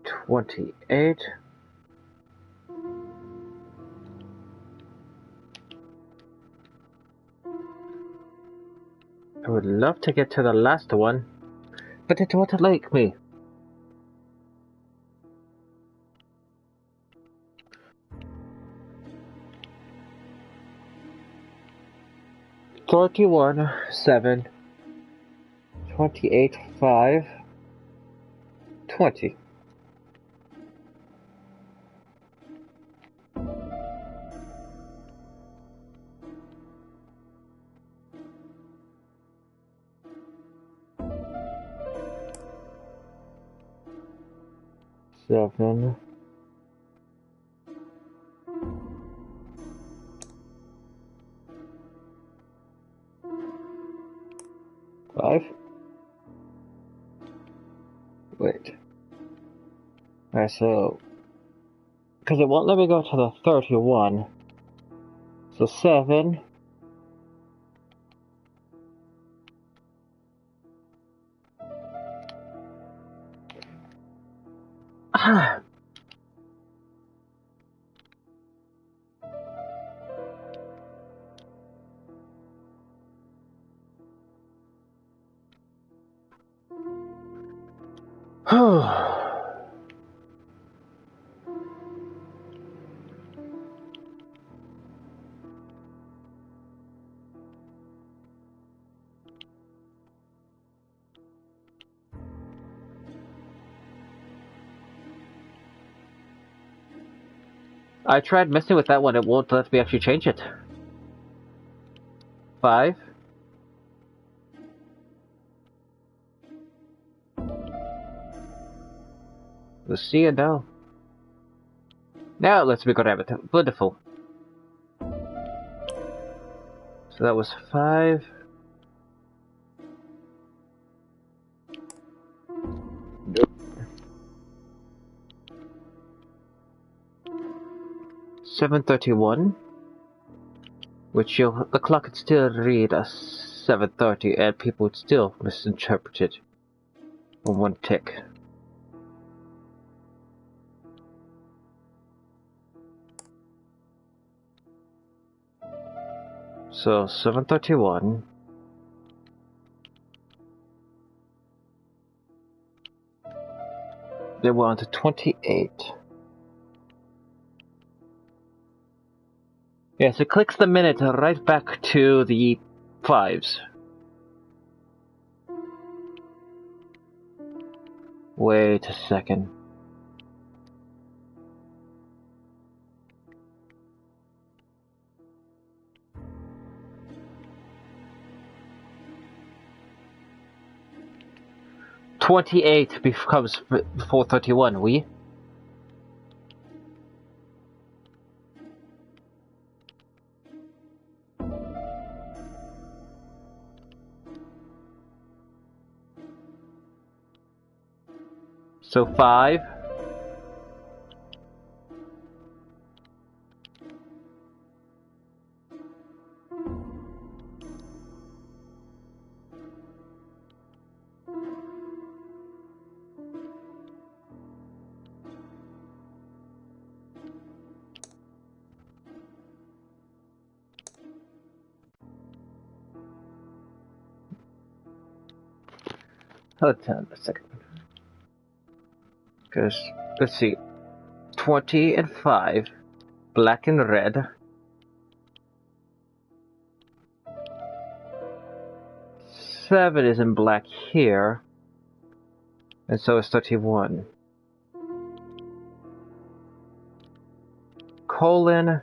$28. I would love to get to the last one, but it won't like me. $31, 7. 28, 5. 20. Seven. Five. Wait. Alright, so because it won't let me go to the 31. So 7. Ah. I tried messing with that one, it won't let me actually change it. 5. Let's see it now. Now let's make a rabbit. Wonderful. So that was 5. Nope. 7:31. Which the clock could still read as 7:30 and people would still misinterpret it on one tick. So 7:31. Then we're on to 28. Yes, it clicks the minute right back to the 5s. Wait a second. "28" becomes 4:31, we? So 5. Hold on a second. Because, let's see. 20 and 5. Black and red. 7 is in black here. And so is 31. Colon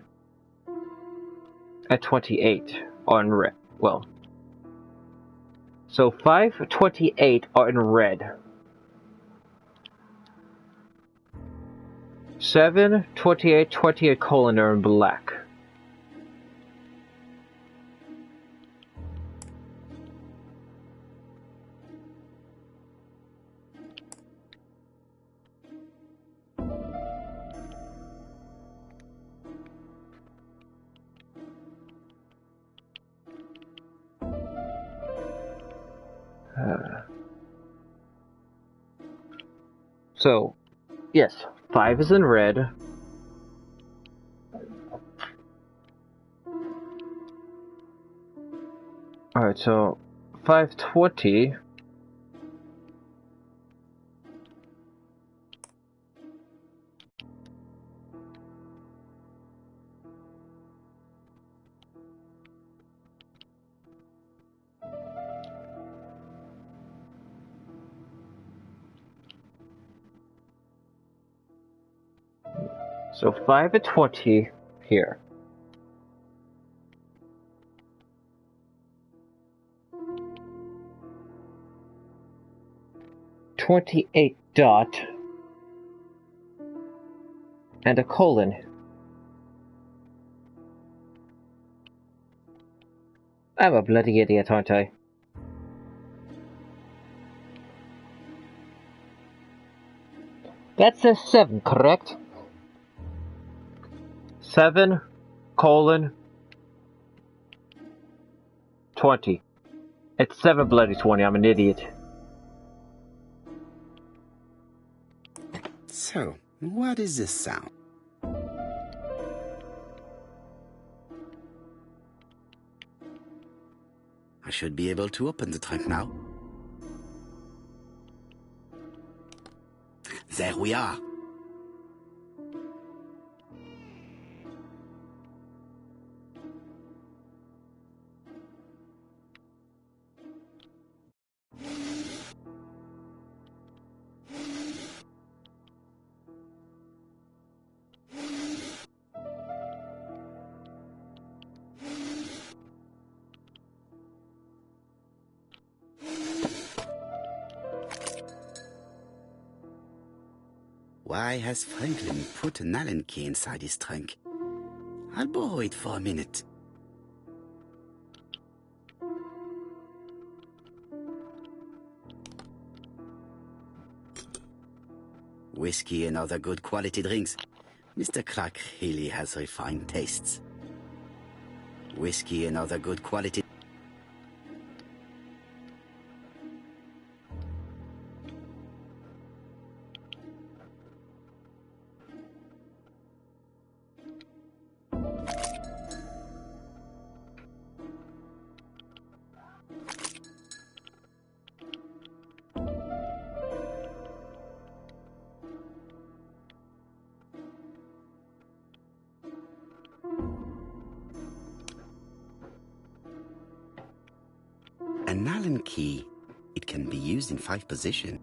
at 28 are in red. Well, so 5, 28 are in red. 7, 28, 28 colon are in black. So, yes, 5 is in red. Alright, so 520. So 5 and 20 here. .28 dot and a colon. I'm a bloody idiot, aren't I? That says 7, correct? 7 colon 20. It's 7 bloody 20. I'm an idiot. So, what is this sound? I should be able to open the trunk now. There we are. Why has Franklin put an Allen key inside his trunk? I'll borrow it for a minute. Whiskey and other good quality drinks. Mr. Clark really has refined tastes. Whiskey and other good quality... An Allen key. It can be used in 5 positions.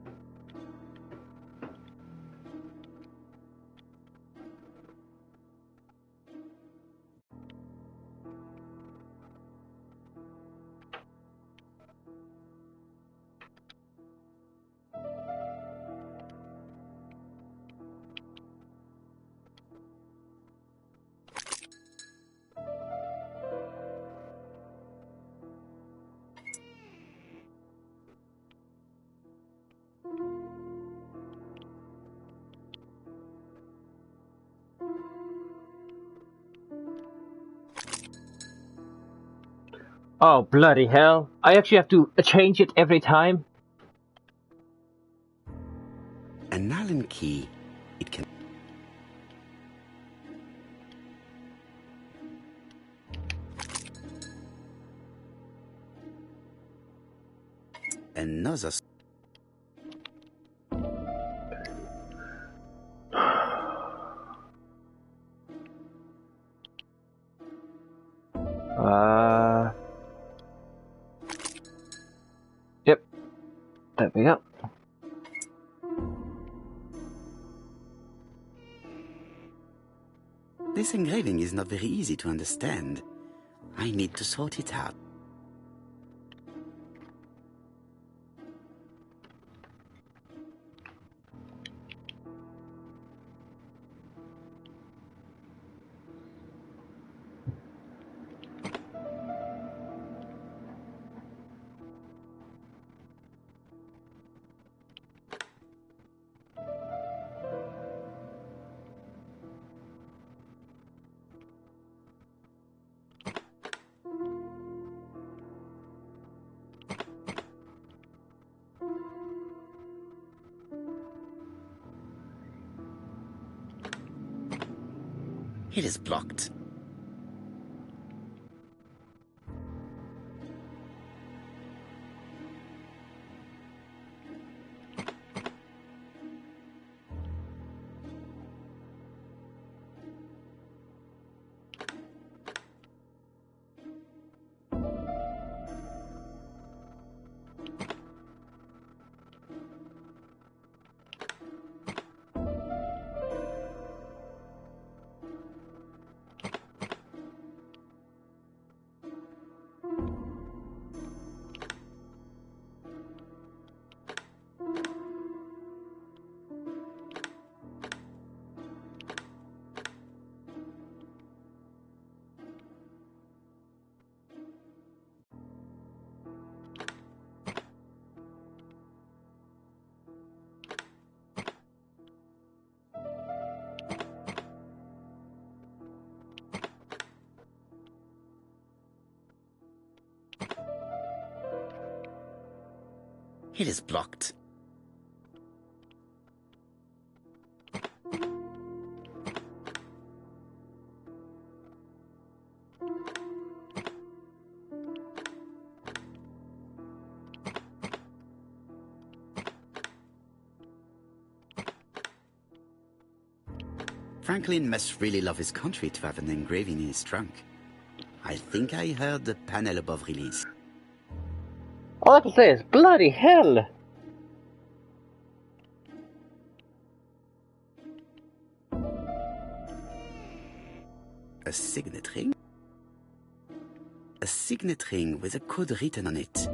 Oh, bloody hell. I actually have to change it every time. An Allen key. It can... Another... Yep. There we go. This engraving is not very easy to understand. I need to sort it out. It is blocked. It is blocked. Franklin must really love his country to have an engraving in his trunk. I think I heard the panel above release. All I can say is, bloody hell! A signet ring? A signet ring with a code written on it.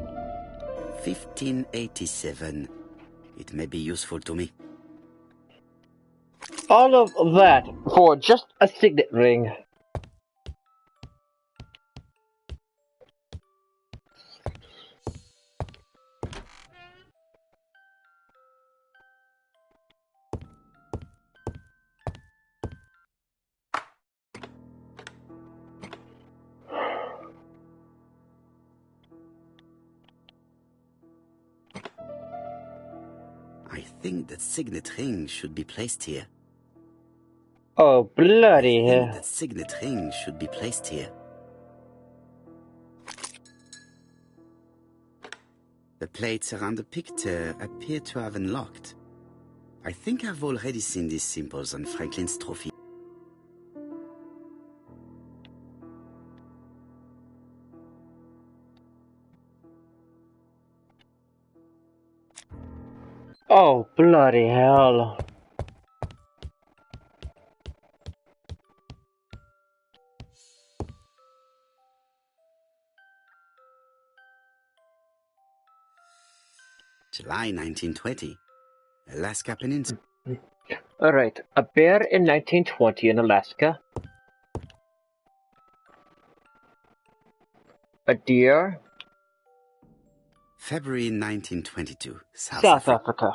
1587. It may be useful to me. All of that for just a signet ring. I think that signet ring should be placed here. Oh, bloody I think hell. that signet ring should be placed here. The plates around the picture appear to have unlocked. I think I've already seen these symbols on Franklin's trophy. Oh, bloody hell. July 1920. Alaska Peninsula. Alright, a bear in 1920 in Alaska. A deer. February 1922. South Africa.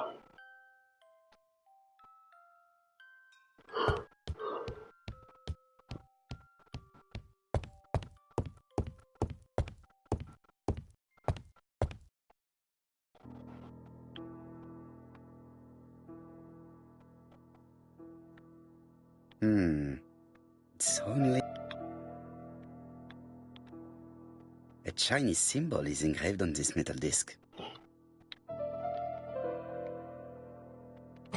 It's only... A Chinese symbol is engraved on this metal disc.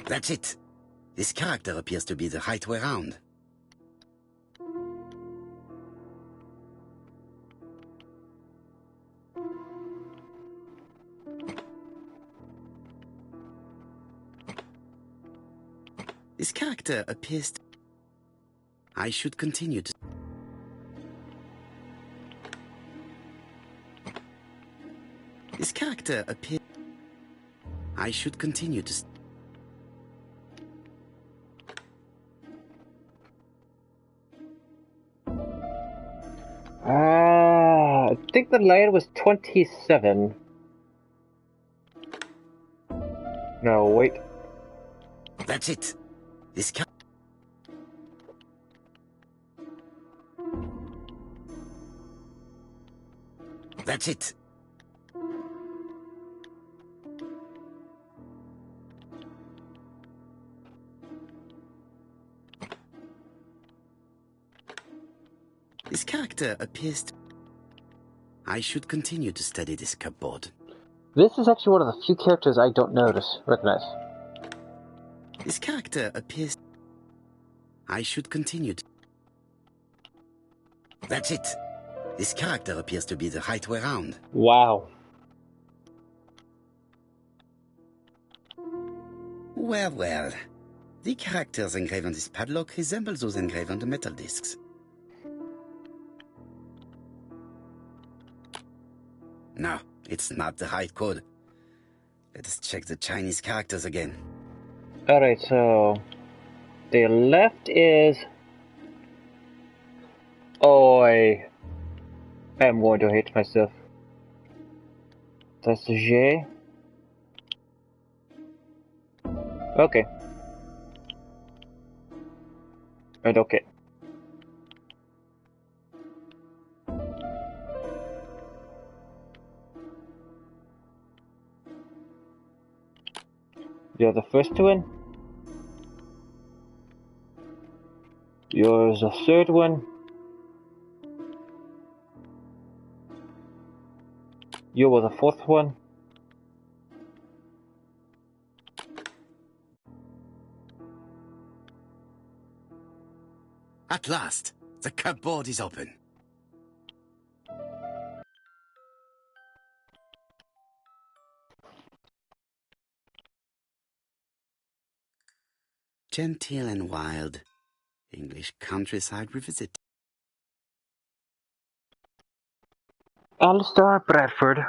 That's it! This character appears to be the right way round. This character appears to... I should continue to... This character appears... I should continue to... I think the line was 27. No, wait. That's it! This character... That's it! This character appears to... I should continue to study this cupboard. This is actually one of the few characters I don't recognize. This character appears... I should continue to... That's it! This character appears to be the right way round. Wow. Well, well. The characters engraved on this padlock resemble those engraved on the metal discs. No, it's not the right code. Let us check the Chinese characters again. Alright, so... the left is... Oh, I am going to hate myself. That's the J. Okay. And okay. You're the first one. You're the third one. You were the fourth one. At last, the cupboard is open. Genteel and wild. English countryside revisit. Alistair Bradford.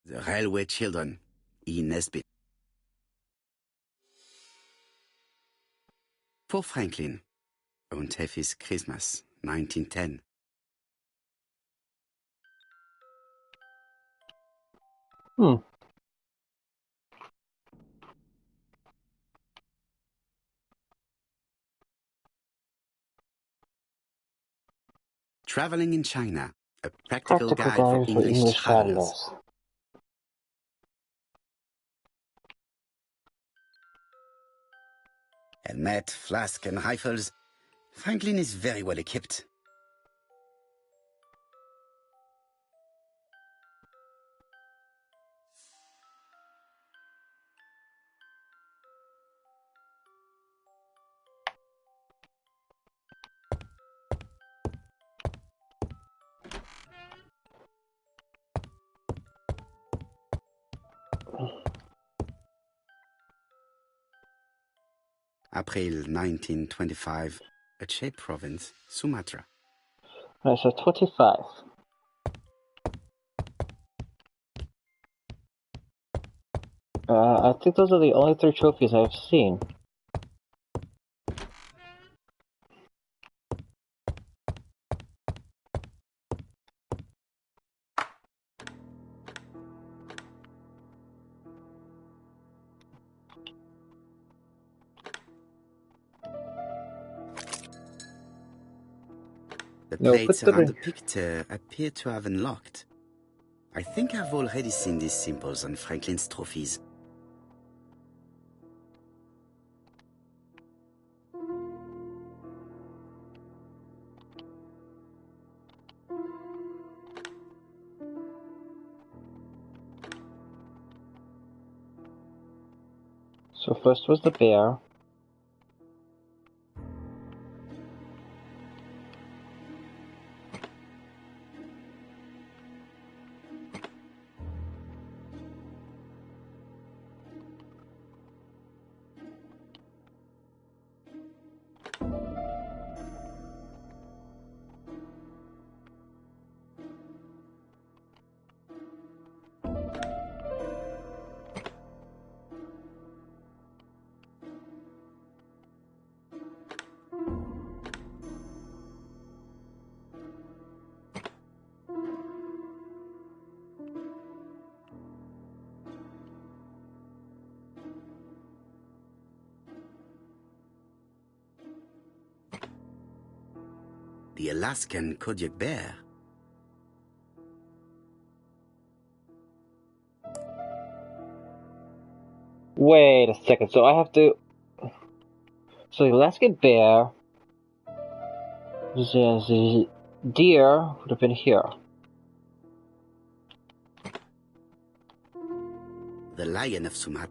The Railway Children, E. Nesbit. For Franklin, Und Heffy's Christmas, 1910. Traveling in China, a practical guide for English travelers. Helmet, flask, and rifles. Franklin is very well equipped. April 1925, Aceh Province, Sumatra. Right, so 25. I think those are the only 3 trophies I've seen. The No, plates put the around the picture appear to have unlocked. I think I've already seen these symbols on Franklin's trophies. So first was the bear. The Alaskan Kodiak bear. Wait a second, so I have to... So the Alaskan bear... The deer would have been here. The lion of Sumatra.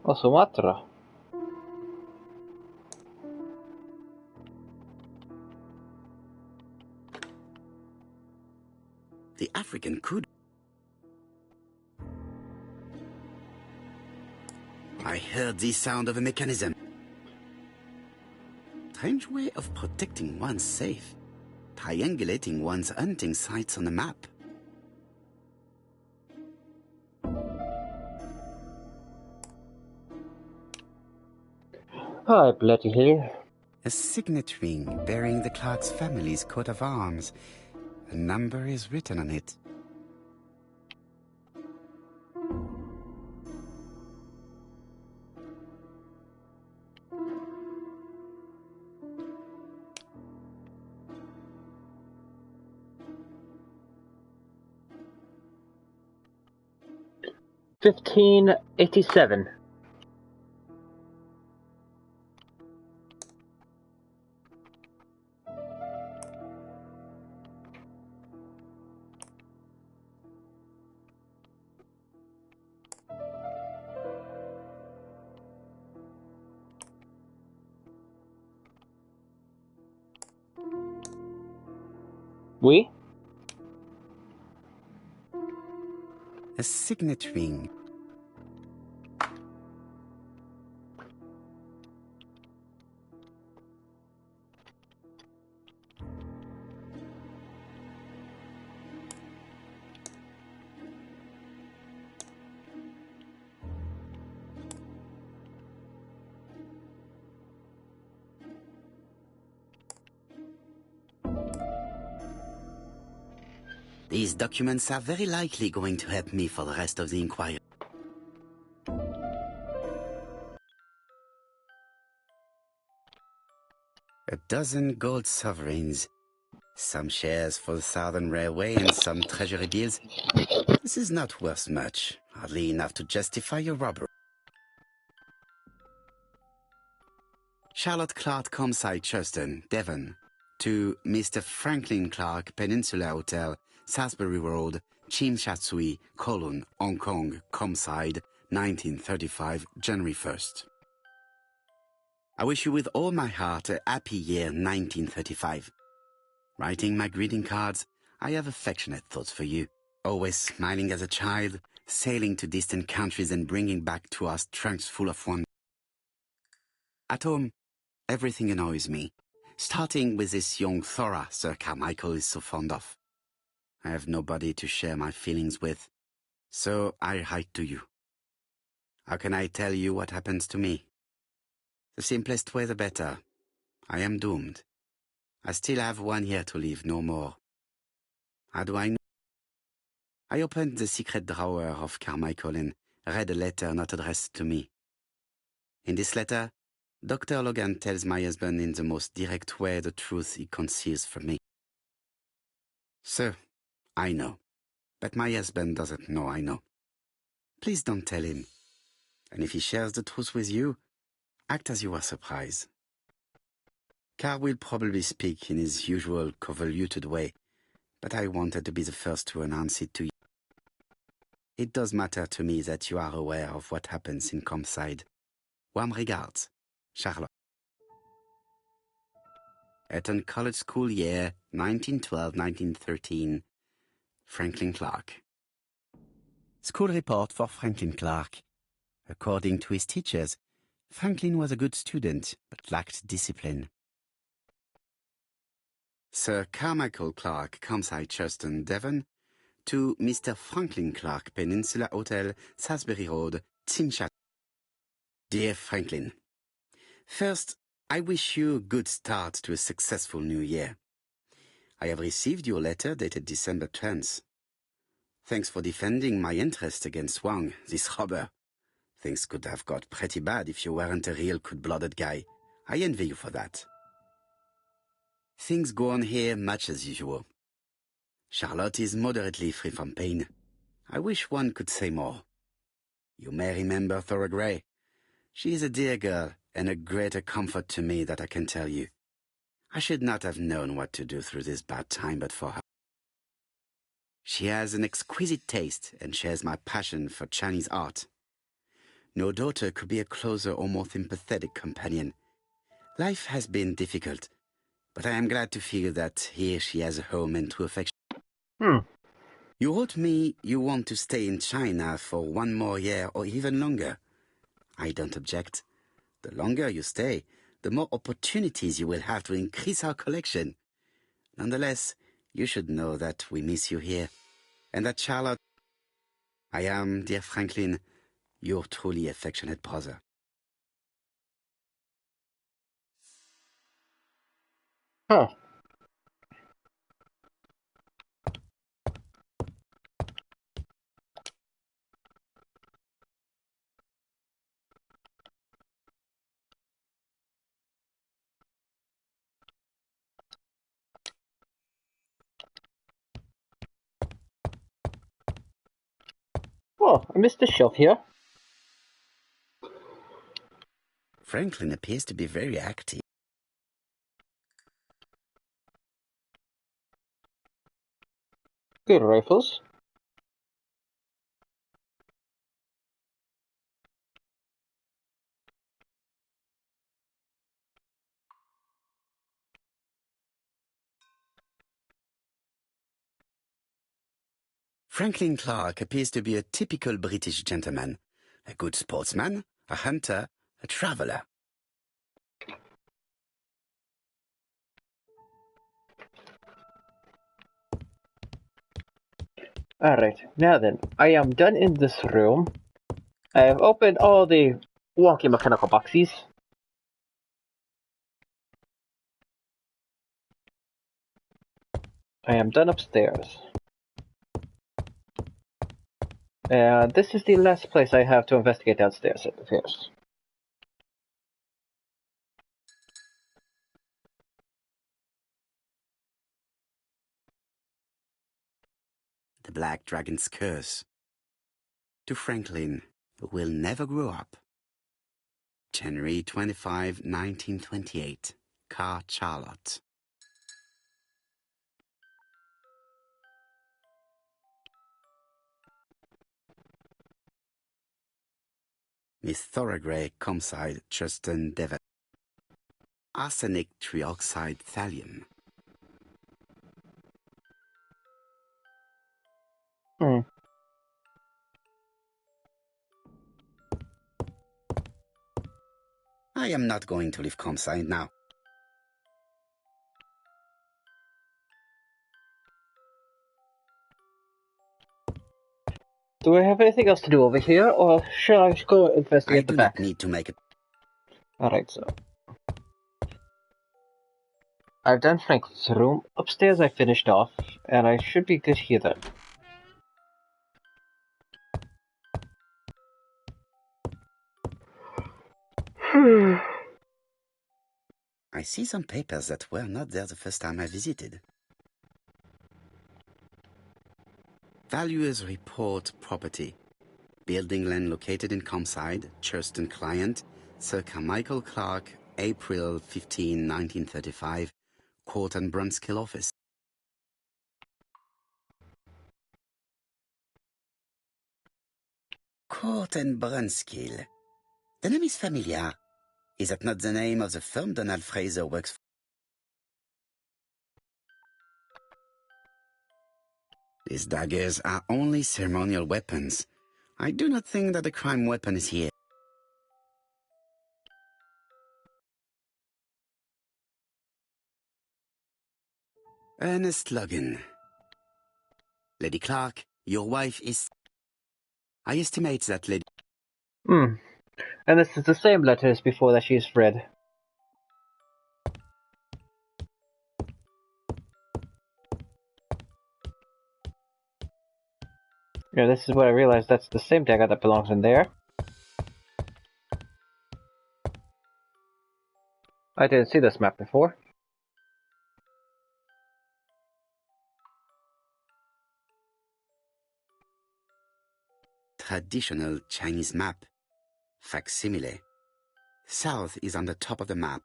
Oh, Sumatra. The African kudu. I heard the sound of a mechanism. Strange way of protecting one's safe. Triangulating one's hunting sites on a map. Hi, bloody hell. A signet ring bearing the Clark's family's coat of arms. A number is written on it. $15.87. Oui? A signet ring. These documents are very likely going to help me for the rest of the inquiry. A dozen gold sovereigns. Some shares for the Southern Railway and some treasury bills. This is not worth much, hardly enough to justify your robbery. Charlotte Clark, Comside, Churston, Devon. To Mr. Franklin Clark, Peninsula Hotel, Salisbury Road, Chim Sha Tsui, Kowloon, Hong Kong, Comside, 1935, January 1st. I wish you with all my heart a happy year 1935. Writing my greeting cards, I have affectionate thoughts for you. Always smiling as a child, sailing to distant countries and bringing back to us trunks full of wonder. At home, everything annoys me, starting with this young Thora Sir Carmichael is so fond of. I have nobody to share my feelings with, so I write to you. How can I tell you what happens to me? The simplest way the better. I am doomed. I still have 1 year to live, no more. How do I know? I opened the secret drawer of Carmichael and read a letter not addressed to me. In this letter, Dr. Logan tells my husband in the most direct way the truth he conceals from me. Sir, I know, but my husband doesn't know I know. Please don't tell him. And if he shares the truth with you, act as you are surprised. Carl will probably speak in his usual convoluted way, but I wanted to be the first to announce it to you. It does matter to me that you are aware of what happens in Comside. Warm regards, Charlotte. Eton College School Year 1912-1913, Franklin Clark. School report for Franklin Clark. According to his teachers, Franklin was a good student, but lacked discipline. Sir Carmichael Clark, Comside, Churston, Devon. To Mr. Franklin Clark, Peninsula Hotel, Salisbury Road, Chinchat. Dear Franklin, first, I wish you a good start to a successful new year. I have received your letter dated December 10th. Thanks for defending my interest against Wang, this robber. Things could have got pretty bad if you weren't a real cold-blooded guy. I envy you for that. Things go on here much as usual. Charlotte is moderately free from pain. I wish one could say more. You may remember Dagooray. She is a dear girl and a greater comfort to me that I can tell you. I should not have known what to do through this bad time but for her. She has an exquisite taste and shares my passion for Chinese art. No daughter could be a closer or more sympathetic companion. Life has been difficult, but I am glad to feel that here she has a home and true affection. You wrote me you want to stay in China for 1 more year or even longer. I don't object. The longer you stay, the more opportunities you will have to increase our collection. Nonetheless, you should know that we miss you here, and that Charlotte... I am, dear Franklin, your truly affectionate brother. Huh. Oh, I missed the shelf here. Franklin appears to be very active. Good rifles. Franklin Clark appears to be a typical British gentleman. A good sportsman, a hunter, a traveler. Alright, now then, I am done in this room. I have opened all the wonky mechanical boxes. I am done upstairs. And this is the last place I have to investigate downstairs, it appears. The Black Dragon's Curse. To Franklin, who will never grow up. January 25, 1928. Car Charlotte. Miss Thoroughgrey, Comside, Justin Devon. Arsenic trioxide thallium. I am not going to leave Comside now. Do I have anything else to do over here, or shall I go I investigate the do back? not need to make it. Alright, so. I've done Franklin's room. Upstairs I finished off, and I should be good here then. I see some papers that were not there the first time I visited. Valuers report property. Building land located in Comside, Churston client, Sir Carmichael Clark, April 15, 1935, Court and Brunskill office. Court and Brunskill. The name is familiar. Is that not the name of the firm Donald Fraser works for? These daggers are only ceremonial weapons. I do not think that the crime weapon is here. Ernest Logan. Lady Clark, your wife is... I estimate that Lady... And this is the same letter as before that she's read. Yeah, this is what I realized. That's the same dagger that belongs in there. I didn't see this map before. Traditional Chinese map. Facsimile. South is on the top of the map.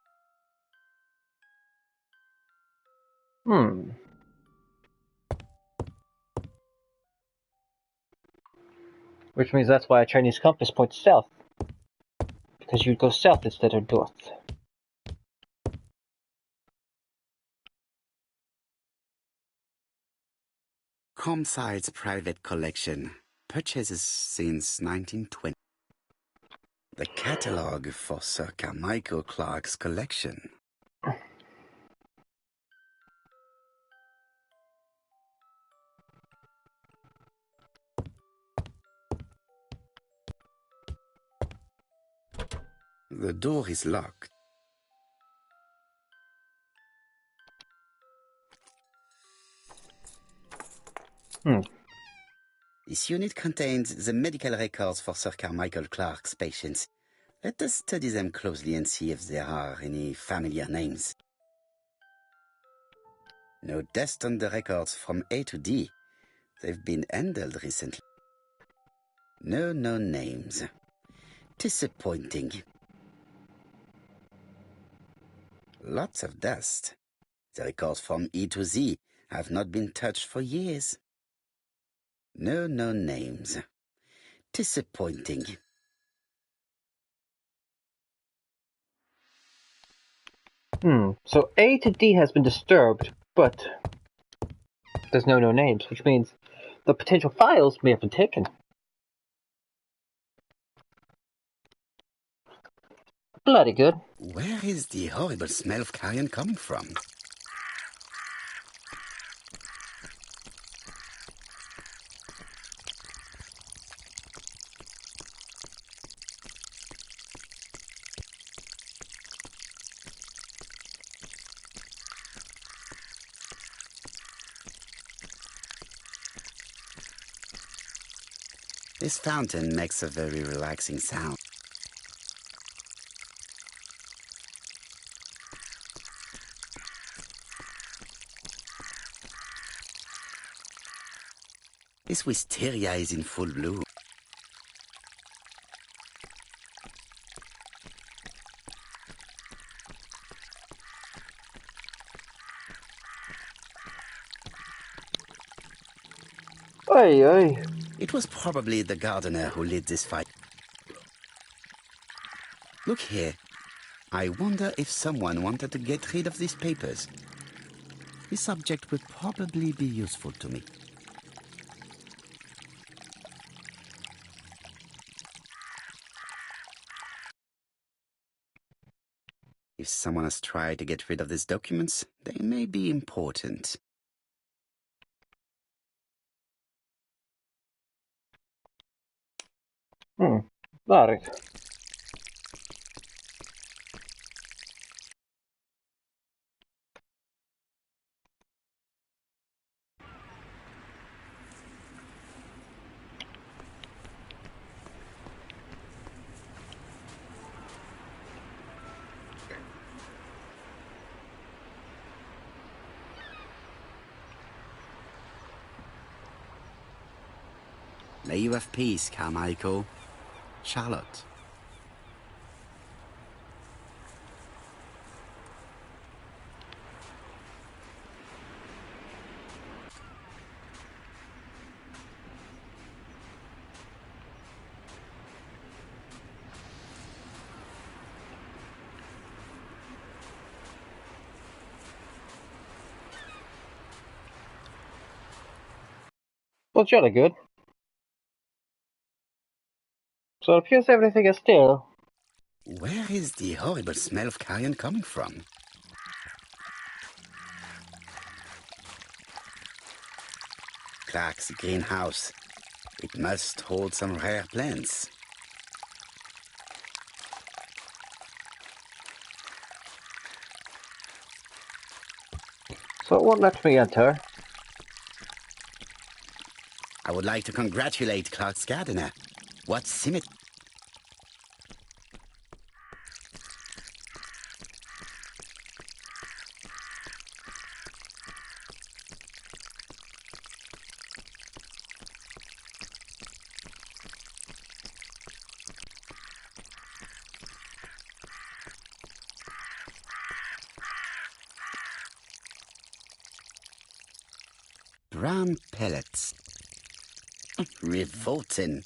Which means that's why a Chinese compass points south. Because you'd go south instead of north. Comside's private collection. Purchases since 1920. The catalogue for Sir Carmichael Clark's collection. The door is locked. This unit contains the medical records for Sir Carmichael Clark's patients. Let us study them closely and see if there are any familiar names. No deaths on the records from A to D. They've been handled recently. No known names. Disappointing. Lots of dust. The records from E to Z have not been touched for years. No known names. Disappointing. So A to D has been disturbed, but there's no names, which means the potential files may have been taken. Bloody good. Where is the horrible smell of carrion coming from? This fountain makes a very relaxing sound. This wisteria is in full bloom. Oi, oi. It was probably the gardener who lit this fire. Look here. I wonder if someone wanted to get rid of these papers. This object would probably be useful to me. If someone has tried to get rid of these documents, they may be important. Right. May you have peace, Carmichael. Charlotte. Well, jolly good. So it appears everything is still. Where is the horrible smell of carrion coming from? Clark's greenhouse. It must hold some rare plants. So it won't let me enter. I would like to congratulate Clark's gardener. What symmetry! Brown pellets. Revolting.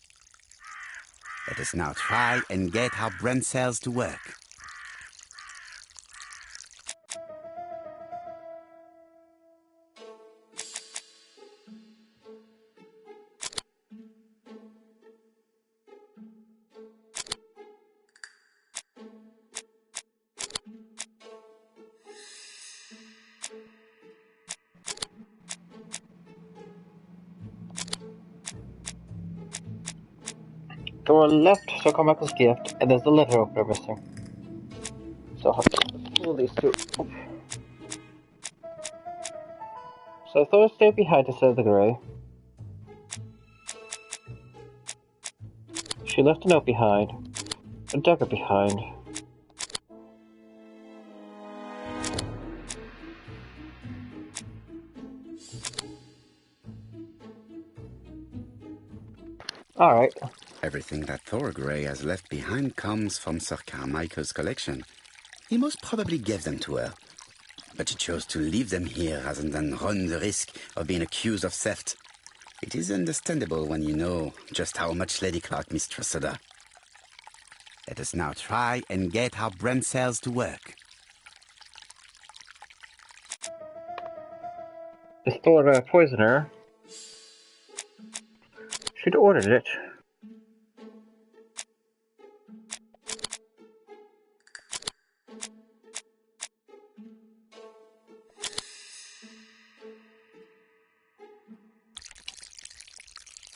Let us now try and get our brain cells to work. Go on left, so Carmichael's gift, and there's the letter opener missing. So I'll have to pull these two. So Thor stayed behind to save the Grey. She left a note behind, a dagger behind. Alright. Everything that Dagooray has left behind comes from Sir Carmichael's collection. He most probably gave them to her, but she chose to leave them here rather than run the risk of being accused of theft. It is understandable when you know just how much Lady Clark mistrusted her. Let us now try and get our brain cells to work. Is Thor a poisoner? She'd ordered it.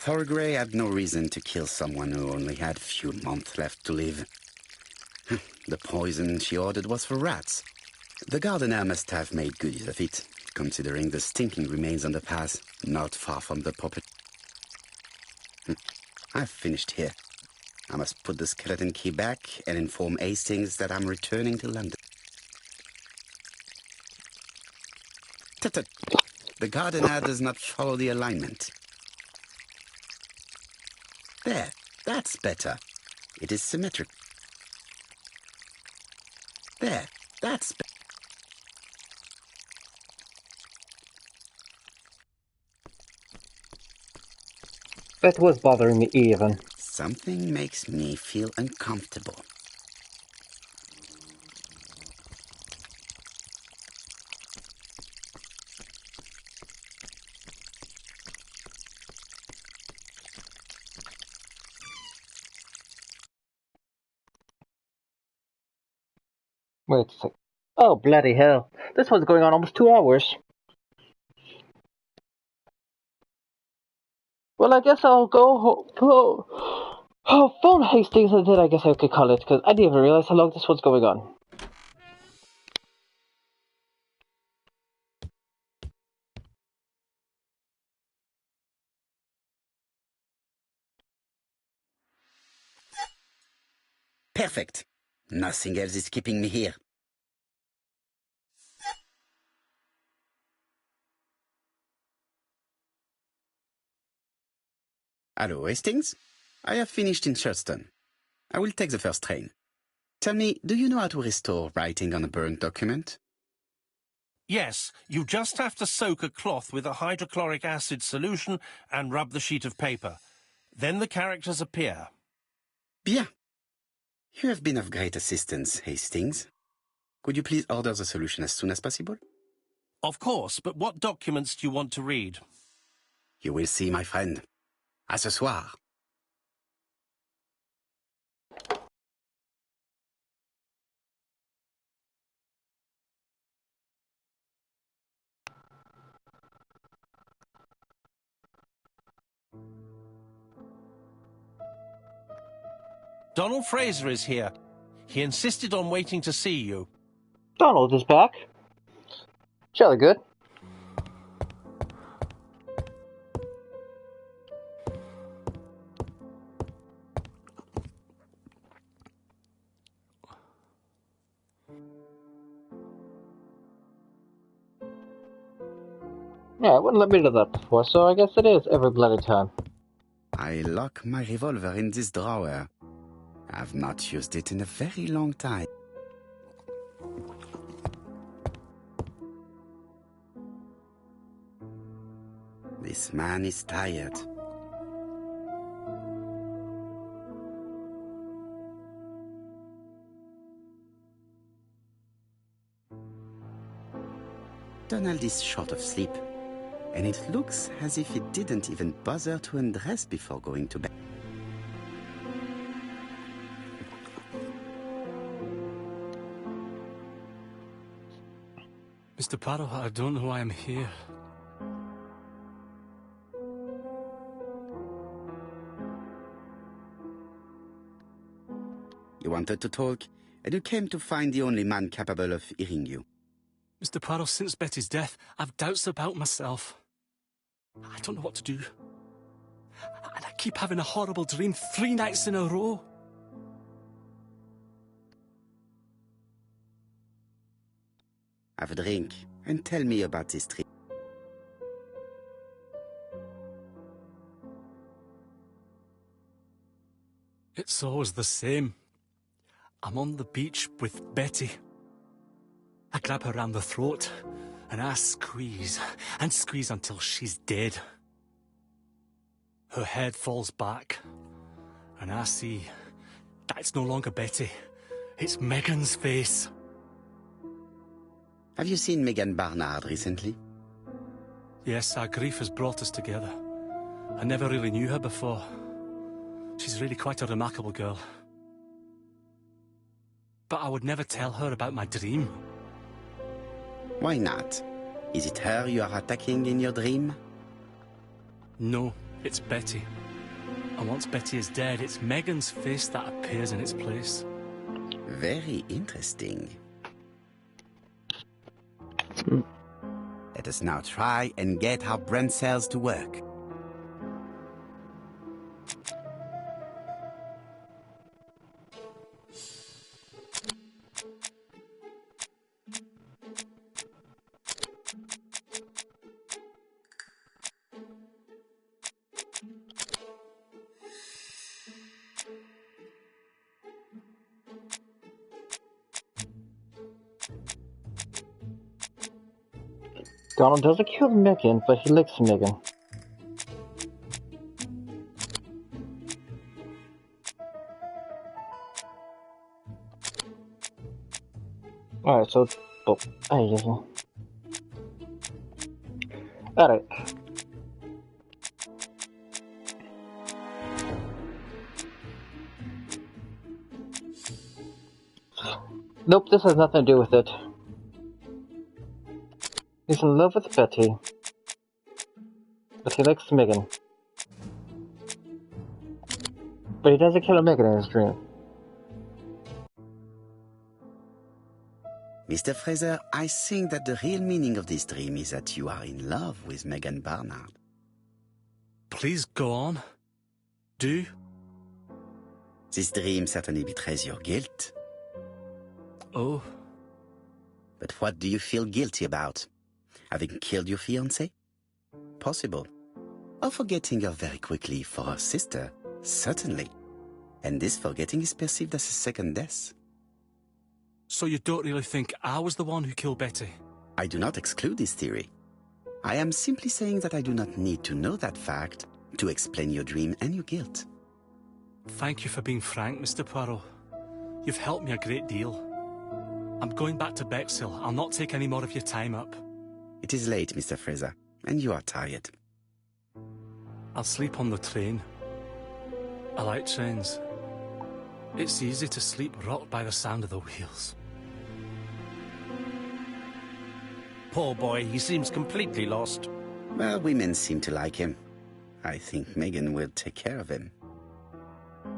Dagooray had no reason to kill someone who only had a few months left to live. The poison she ordered was for rats. The gardener must have made good use of it, considering the stinking remains on the path, not far from the property. I've finished here. I must put the skeleton key back and inform Hastings that I'm returning to London. Tut-tut. The gardener does not follow the alignment. There, that's better. It is symmetric. There, that's better. That was bothering me even. Something makes me feel uncomfortable. Wait a sec. Oh, bloody hell. This one's going on almost 2 hours. Well, I guess I'll go phone Hastings and then I guess I could call it, because I didn't even realize how long this one's going on. Perfect. Nothing else is keeping me here. Hello, Hastings. I have finished in Shurston. I will take the first train. Tell me, do you know how to restore writing on a burned document? Yes, you just have to soak a cloth with a hydrochloric acid solution and rub the sheet of paper. Then the characters appear. Bien. You have been of great assistance, Hastings. Could you please order the solution as soon as possible? Of course, but what documents do you want to read? You will see, my friend. À ce soir. Donald Fraser is here. He insisted on waiting to see you. Donald is back. Jolly good. Yeah, it wouldn't let me do that before, so I guess it is every bloody time. I lock my revolver in this drawer. I've not used it in a very long time. This man is tired. Donald is short of sleep, and it looks as if he didn't even bother to undress before going to bed. Mr. Poirot, I don't know why I'm here. You wanted to talk, and you came to find the only man capable of hearing you. Mr. Poirot, since Betty's death, I've doubts about myself. I don't know what to do. And I keep having a horrible dream 3 nights in a row. Have a drink, and tell me about this trip. It's always the same. I'm on the beach with Betty. I grab her round the throat, and I squeeze, and squeeze until she's dead. Her head falls back, and I see that it's no longer Betty. It's Megan's face. Have you seen Megan Barnard recently? Yes, our grief has brought us together. I never really knew her before. She's really quite a remarkable girl. But I would never tell her about my dream. Why not? Is it her you are attacking in your dream? No, it's Betty. And once Betty is dead, it's Megan's face that appears in its place. Very interesting. Let us now try and get our brain cells to work. Donald doesn't kill Megan, but he licks Megan. Alright, so... Oh, I guess. Alright. Nope, this has nothing to do with it. He's in love with Betty. But he likes Megan. But he doesn't kill Megan in his dream. Mr. Fraser, I think that the real meaning of this dream is that you are in love with Megan Barnard. Please go on. Do. This dream certainly betrays your guilt. Oh. But what do you feel guilty about? Having killed your fiancé? Possible. Or forgetting her very quickly for her sister? Certainly. And this forgetting is perceived as a second death. So you don't really think I was the one who killed Betty? I do not exclude this theory. I am simply saying that I do not need to know that fact to explain your dream and your guilt. Thank you for being frank, Mr. Poirot. You've helped me a great deal. I'm going back to Bexhill. I'll not take any more of your time up. It is late, Mr. Fraser, and you are tired. I'll sleep on the train. I like trains. It's easy to sleep rocked by the sound of the wheels. Poor boy, he seems completely lost. Well, women seem to like him. I think Megan will take care of him.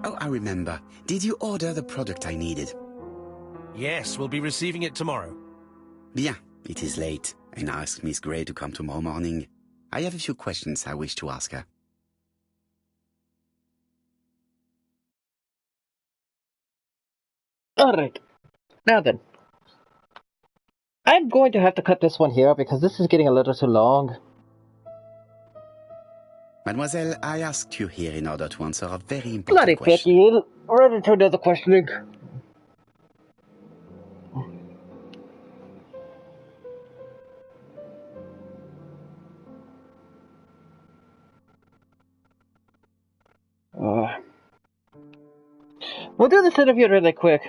Oh, I remember. Did you order the product I needed? Yes, we'll be receiving it tomorrow. Bien, it is late, and I asked Miss Gray to come tomorrow morning. I have a few questions I wish to ask her. Alright. Now then. I'm going to have to cut this one here because this is getting a little too long. Mademoiselle, I asked you here in order to answer a very important Bloody question. Becky, ready to do the questioning. We'll do this interview really quick.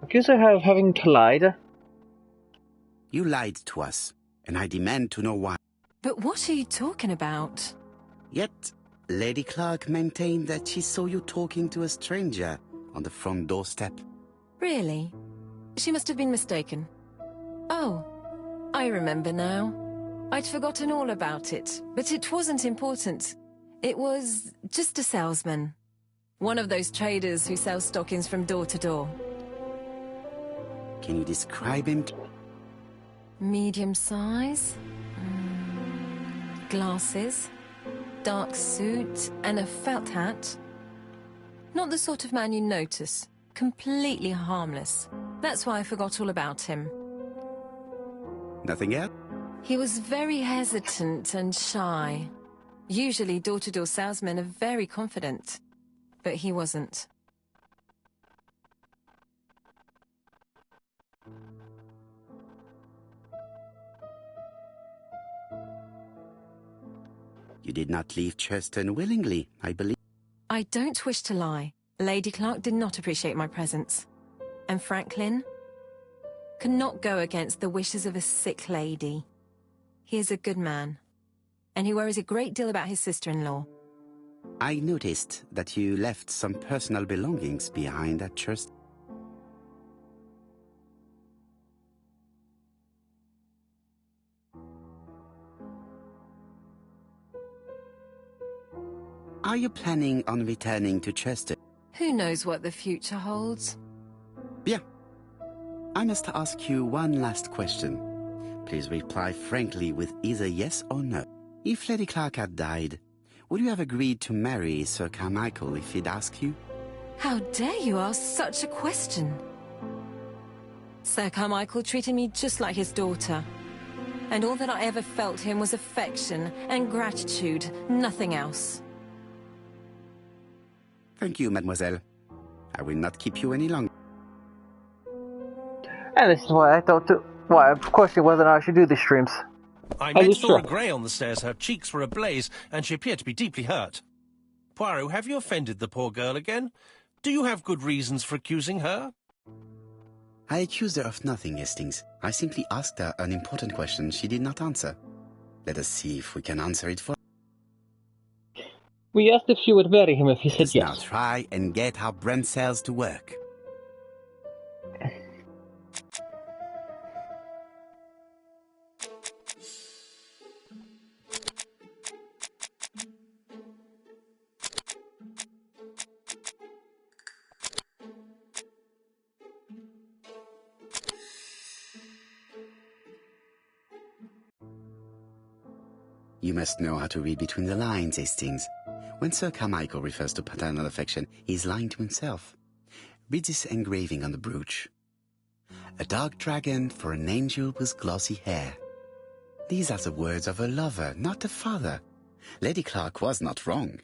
Accuse her of having lied. You lied to us, and I demand to know why. But what are you talking about? Yet, Lady Clark maintained that she saw you talking to a stranger on the front doorstep. Really? She must have been mistaken. Oh, I remember now. I'd forgotten all about it, but it wasn't important. It was just a salesman. One of those traders who sell stockings from door to door. Can you describe him? Medium size. Glasses. Dark suit and a felt hat. Not the sort of man you notice. Completely harmless. That's why I forgot all about him. Nothing else? He was very hesitant and shy. Usually door-to-door salesmen are very confident. But he wasn't. You did not leave Churstone willingly, I believe. I don't wish to lie. Lady Clark did not appreciate my presence. And Franklin could not go against the wishes of a sick lady. He is a good man. And he worries a great deal about his sister-in-law. I noticed that you left some personal belongings behind at Churstone. Are you planning on returning to Churstone? Who knows what the future holds? Bien. I must ask you one last question. Please reply frankly with either yes or no. If Lady Clark had died, would you have agreed to marry Sir Carmichael if he'd asked you? How dare you ask such a question? Sir Carmichael treated me just like his daughter. And all that I ever felt him was affection and gratitude, nothing else. Thank you, mademoiselle. I will not keep you any longer. And this is why I thought to... Why, of course he wasn't. I should do these streams. I met Thora Grey on the stairs. Her cheeks were ablaze, and she appeared to be deeply hurt. Poirot, have you offended the poor girl again? Do you have good reasons for accusing her? I accused her of nothing, Hastings. I simply asked her an important question she did not answer. Let us see if we can answer it for her. We asked if she would marry him if he said yes. Now try and get our brain cells to work. You must know how to read between the lines, Hastings. When Sir Carmichael refers to paternal affection, he is lying to himself. Read this engraving on the brooch. A dark dragon for an angel with glossy hair. These are the words of a lover, not a father. Lady Clark was not wrong.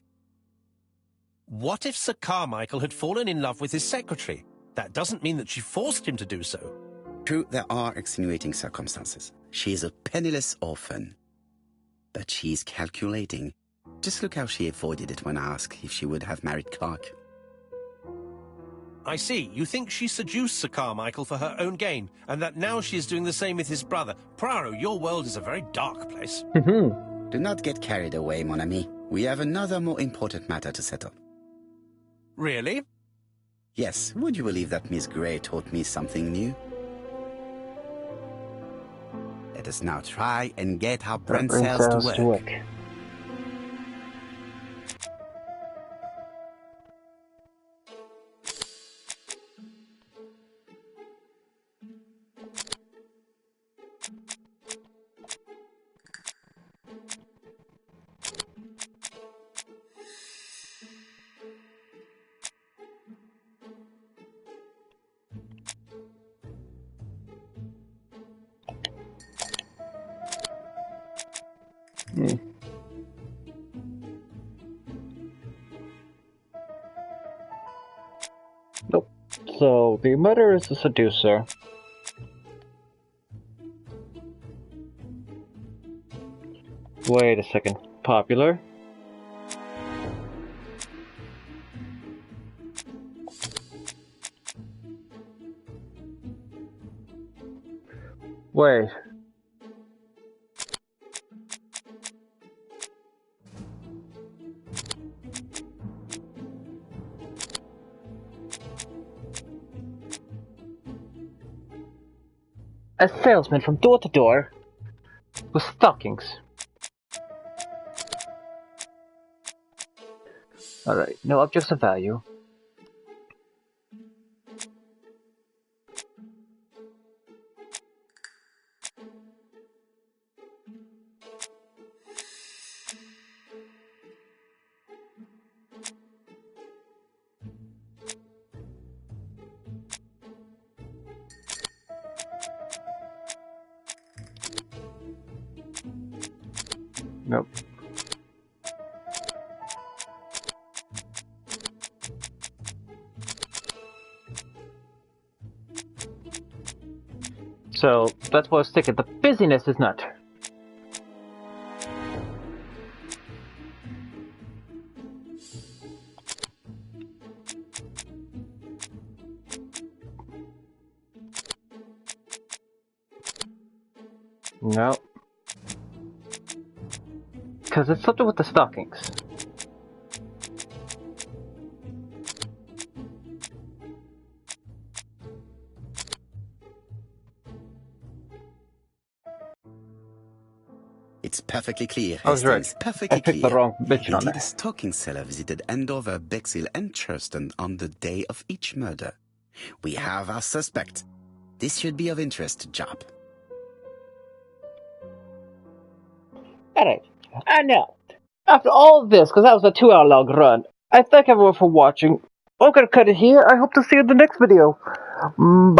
What if Sir Carmichael had fallen in love with his secretary? That doesn't mean that she forced him to do so. True, there are extenuating circumstances. She is a penniless orphan. But she's calculating. Just look how she avoided it when asked if she would have married Clark. I see. You think she seduced Sir Carmichael for her own gain, and that now she is doing the same with his brother. Poirot, your world is a very dark place. Do not get carried away, mon ami. We have another more important matter to settle. Really? Yes. Would you believe that Miss Grey taught me something new? Let us now try and get our brain cells to work. Nope. So, the murderer is the seducer. Wait a second. Popular? Wait. A salesman from door to door with stockings. Alright, no objects of value. Nope. So, that's what I was thinking. The busyness is not. No. Because it's something with the stockings. It's perfectly clear. I was right. Perfectly I picked clear. the wrong bitch on Indeed, there. a stocking seller visited Andover, Bexhill, and Churston on the day of each murder. We have our suspect. This should be of interest to Job. Alright, and now, after all of this, because that was a 2-hour long run, I thank everyone for watching. I'm gonna cut it here. I hope to see you in the next video. Bye.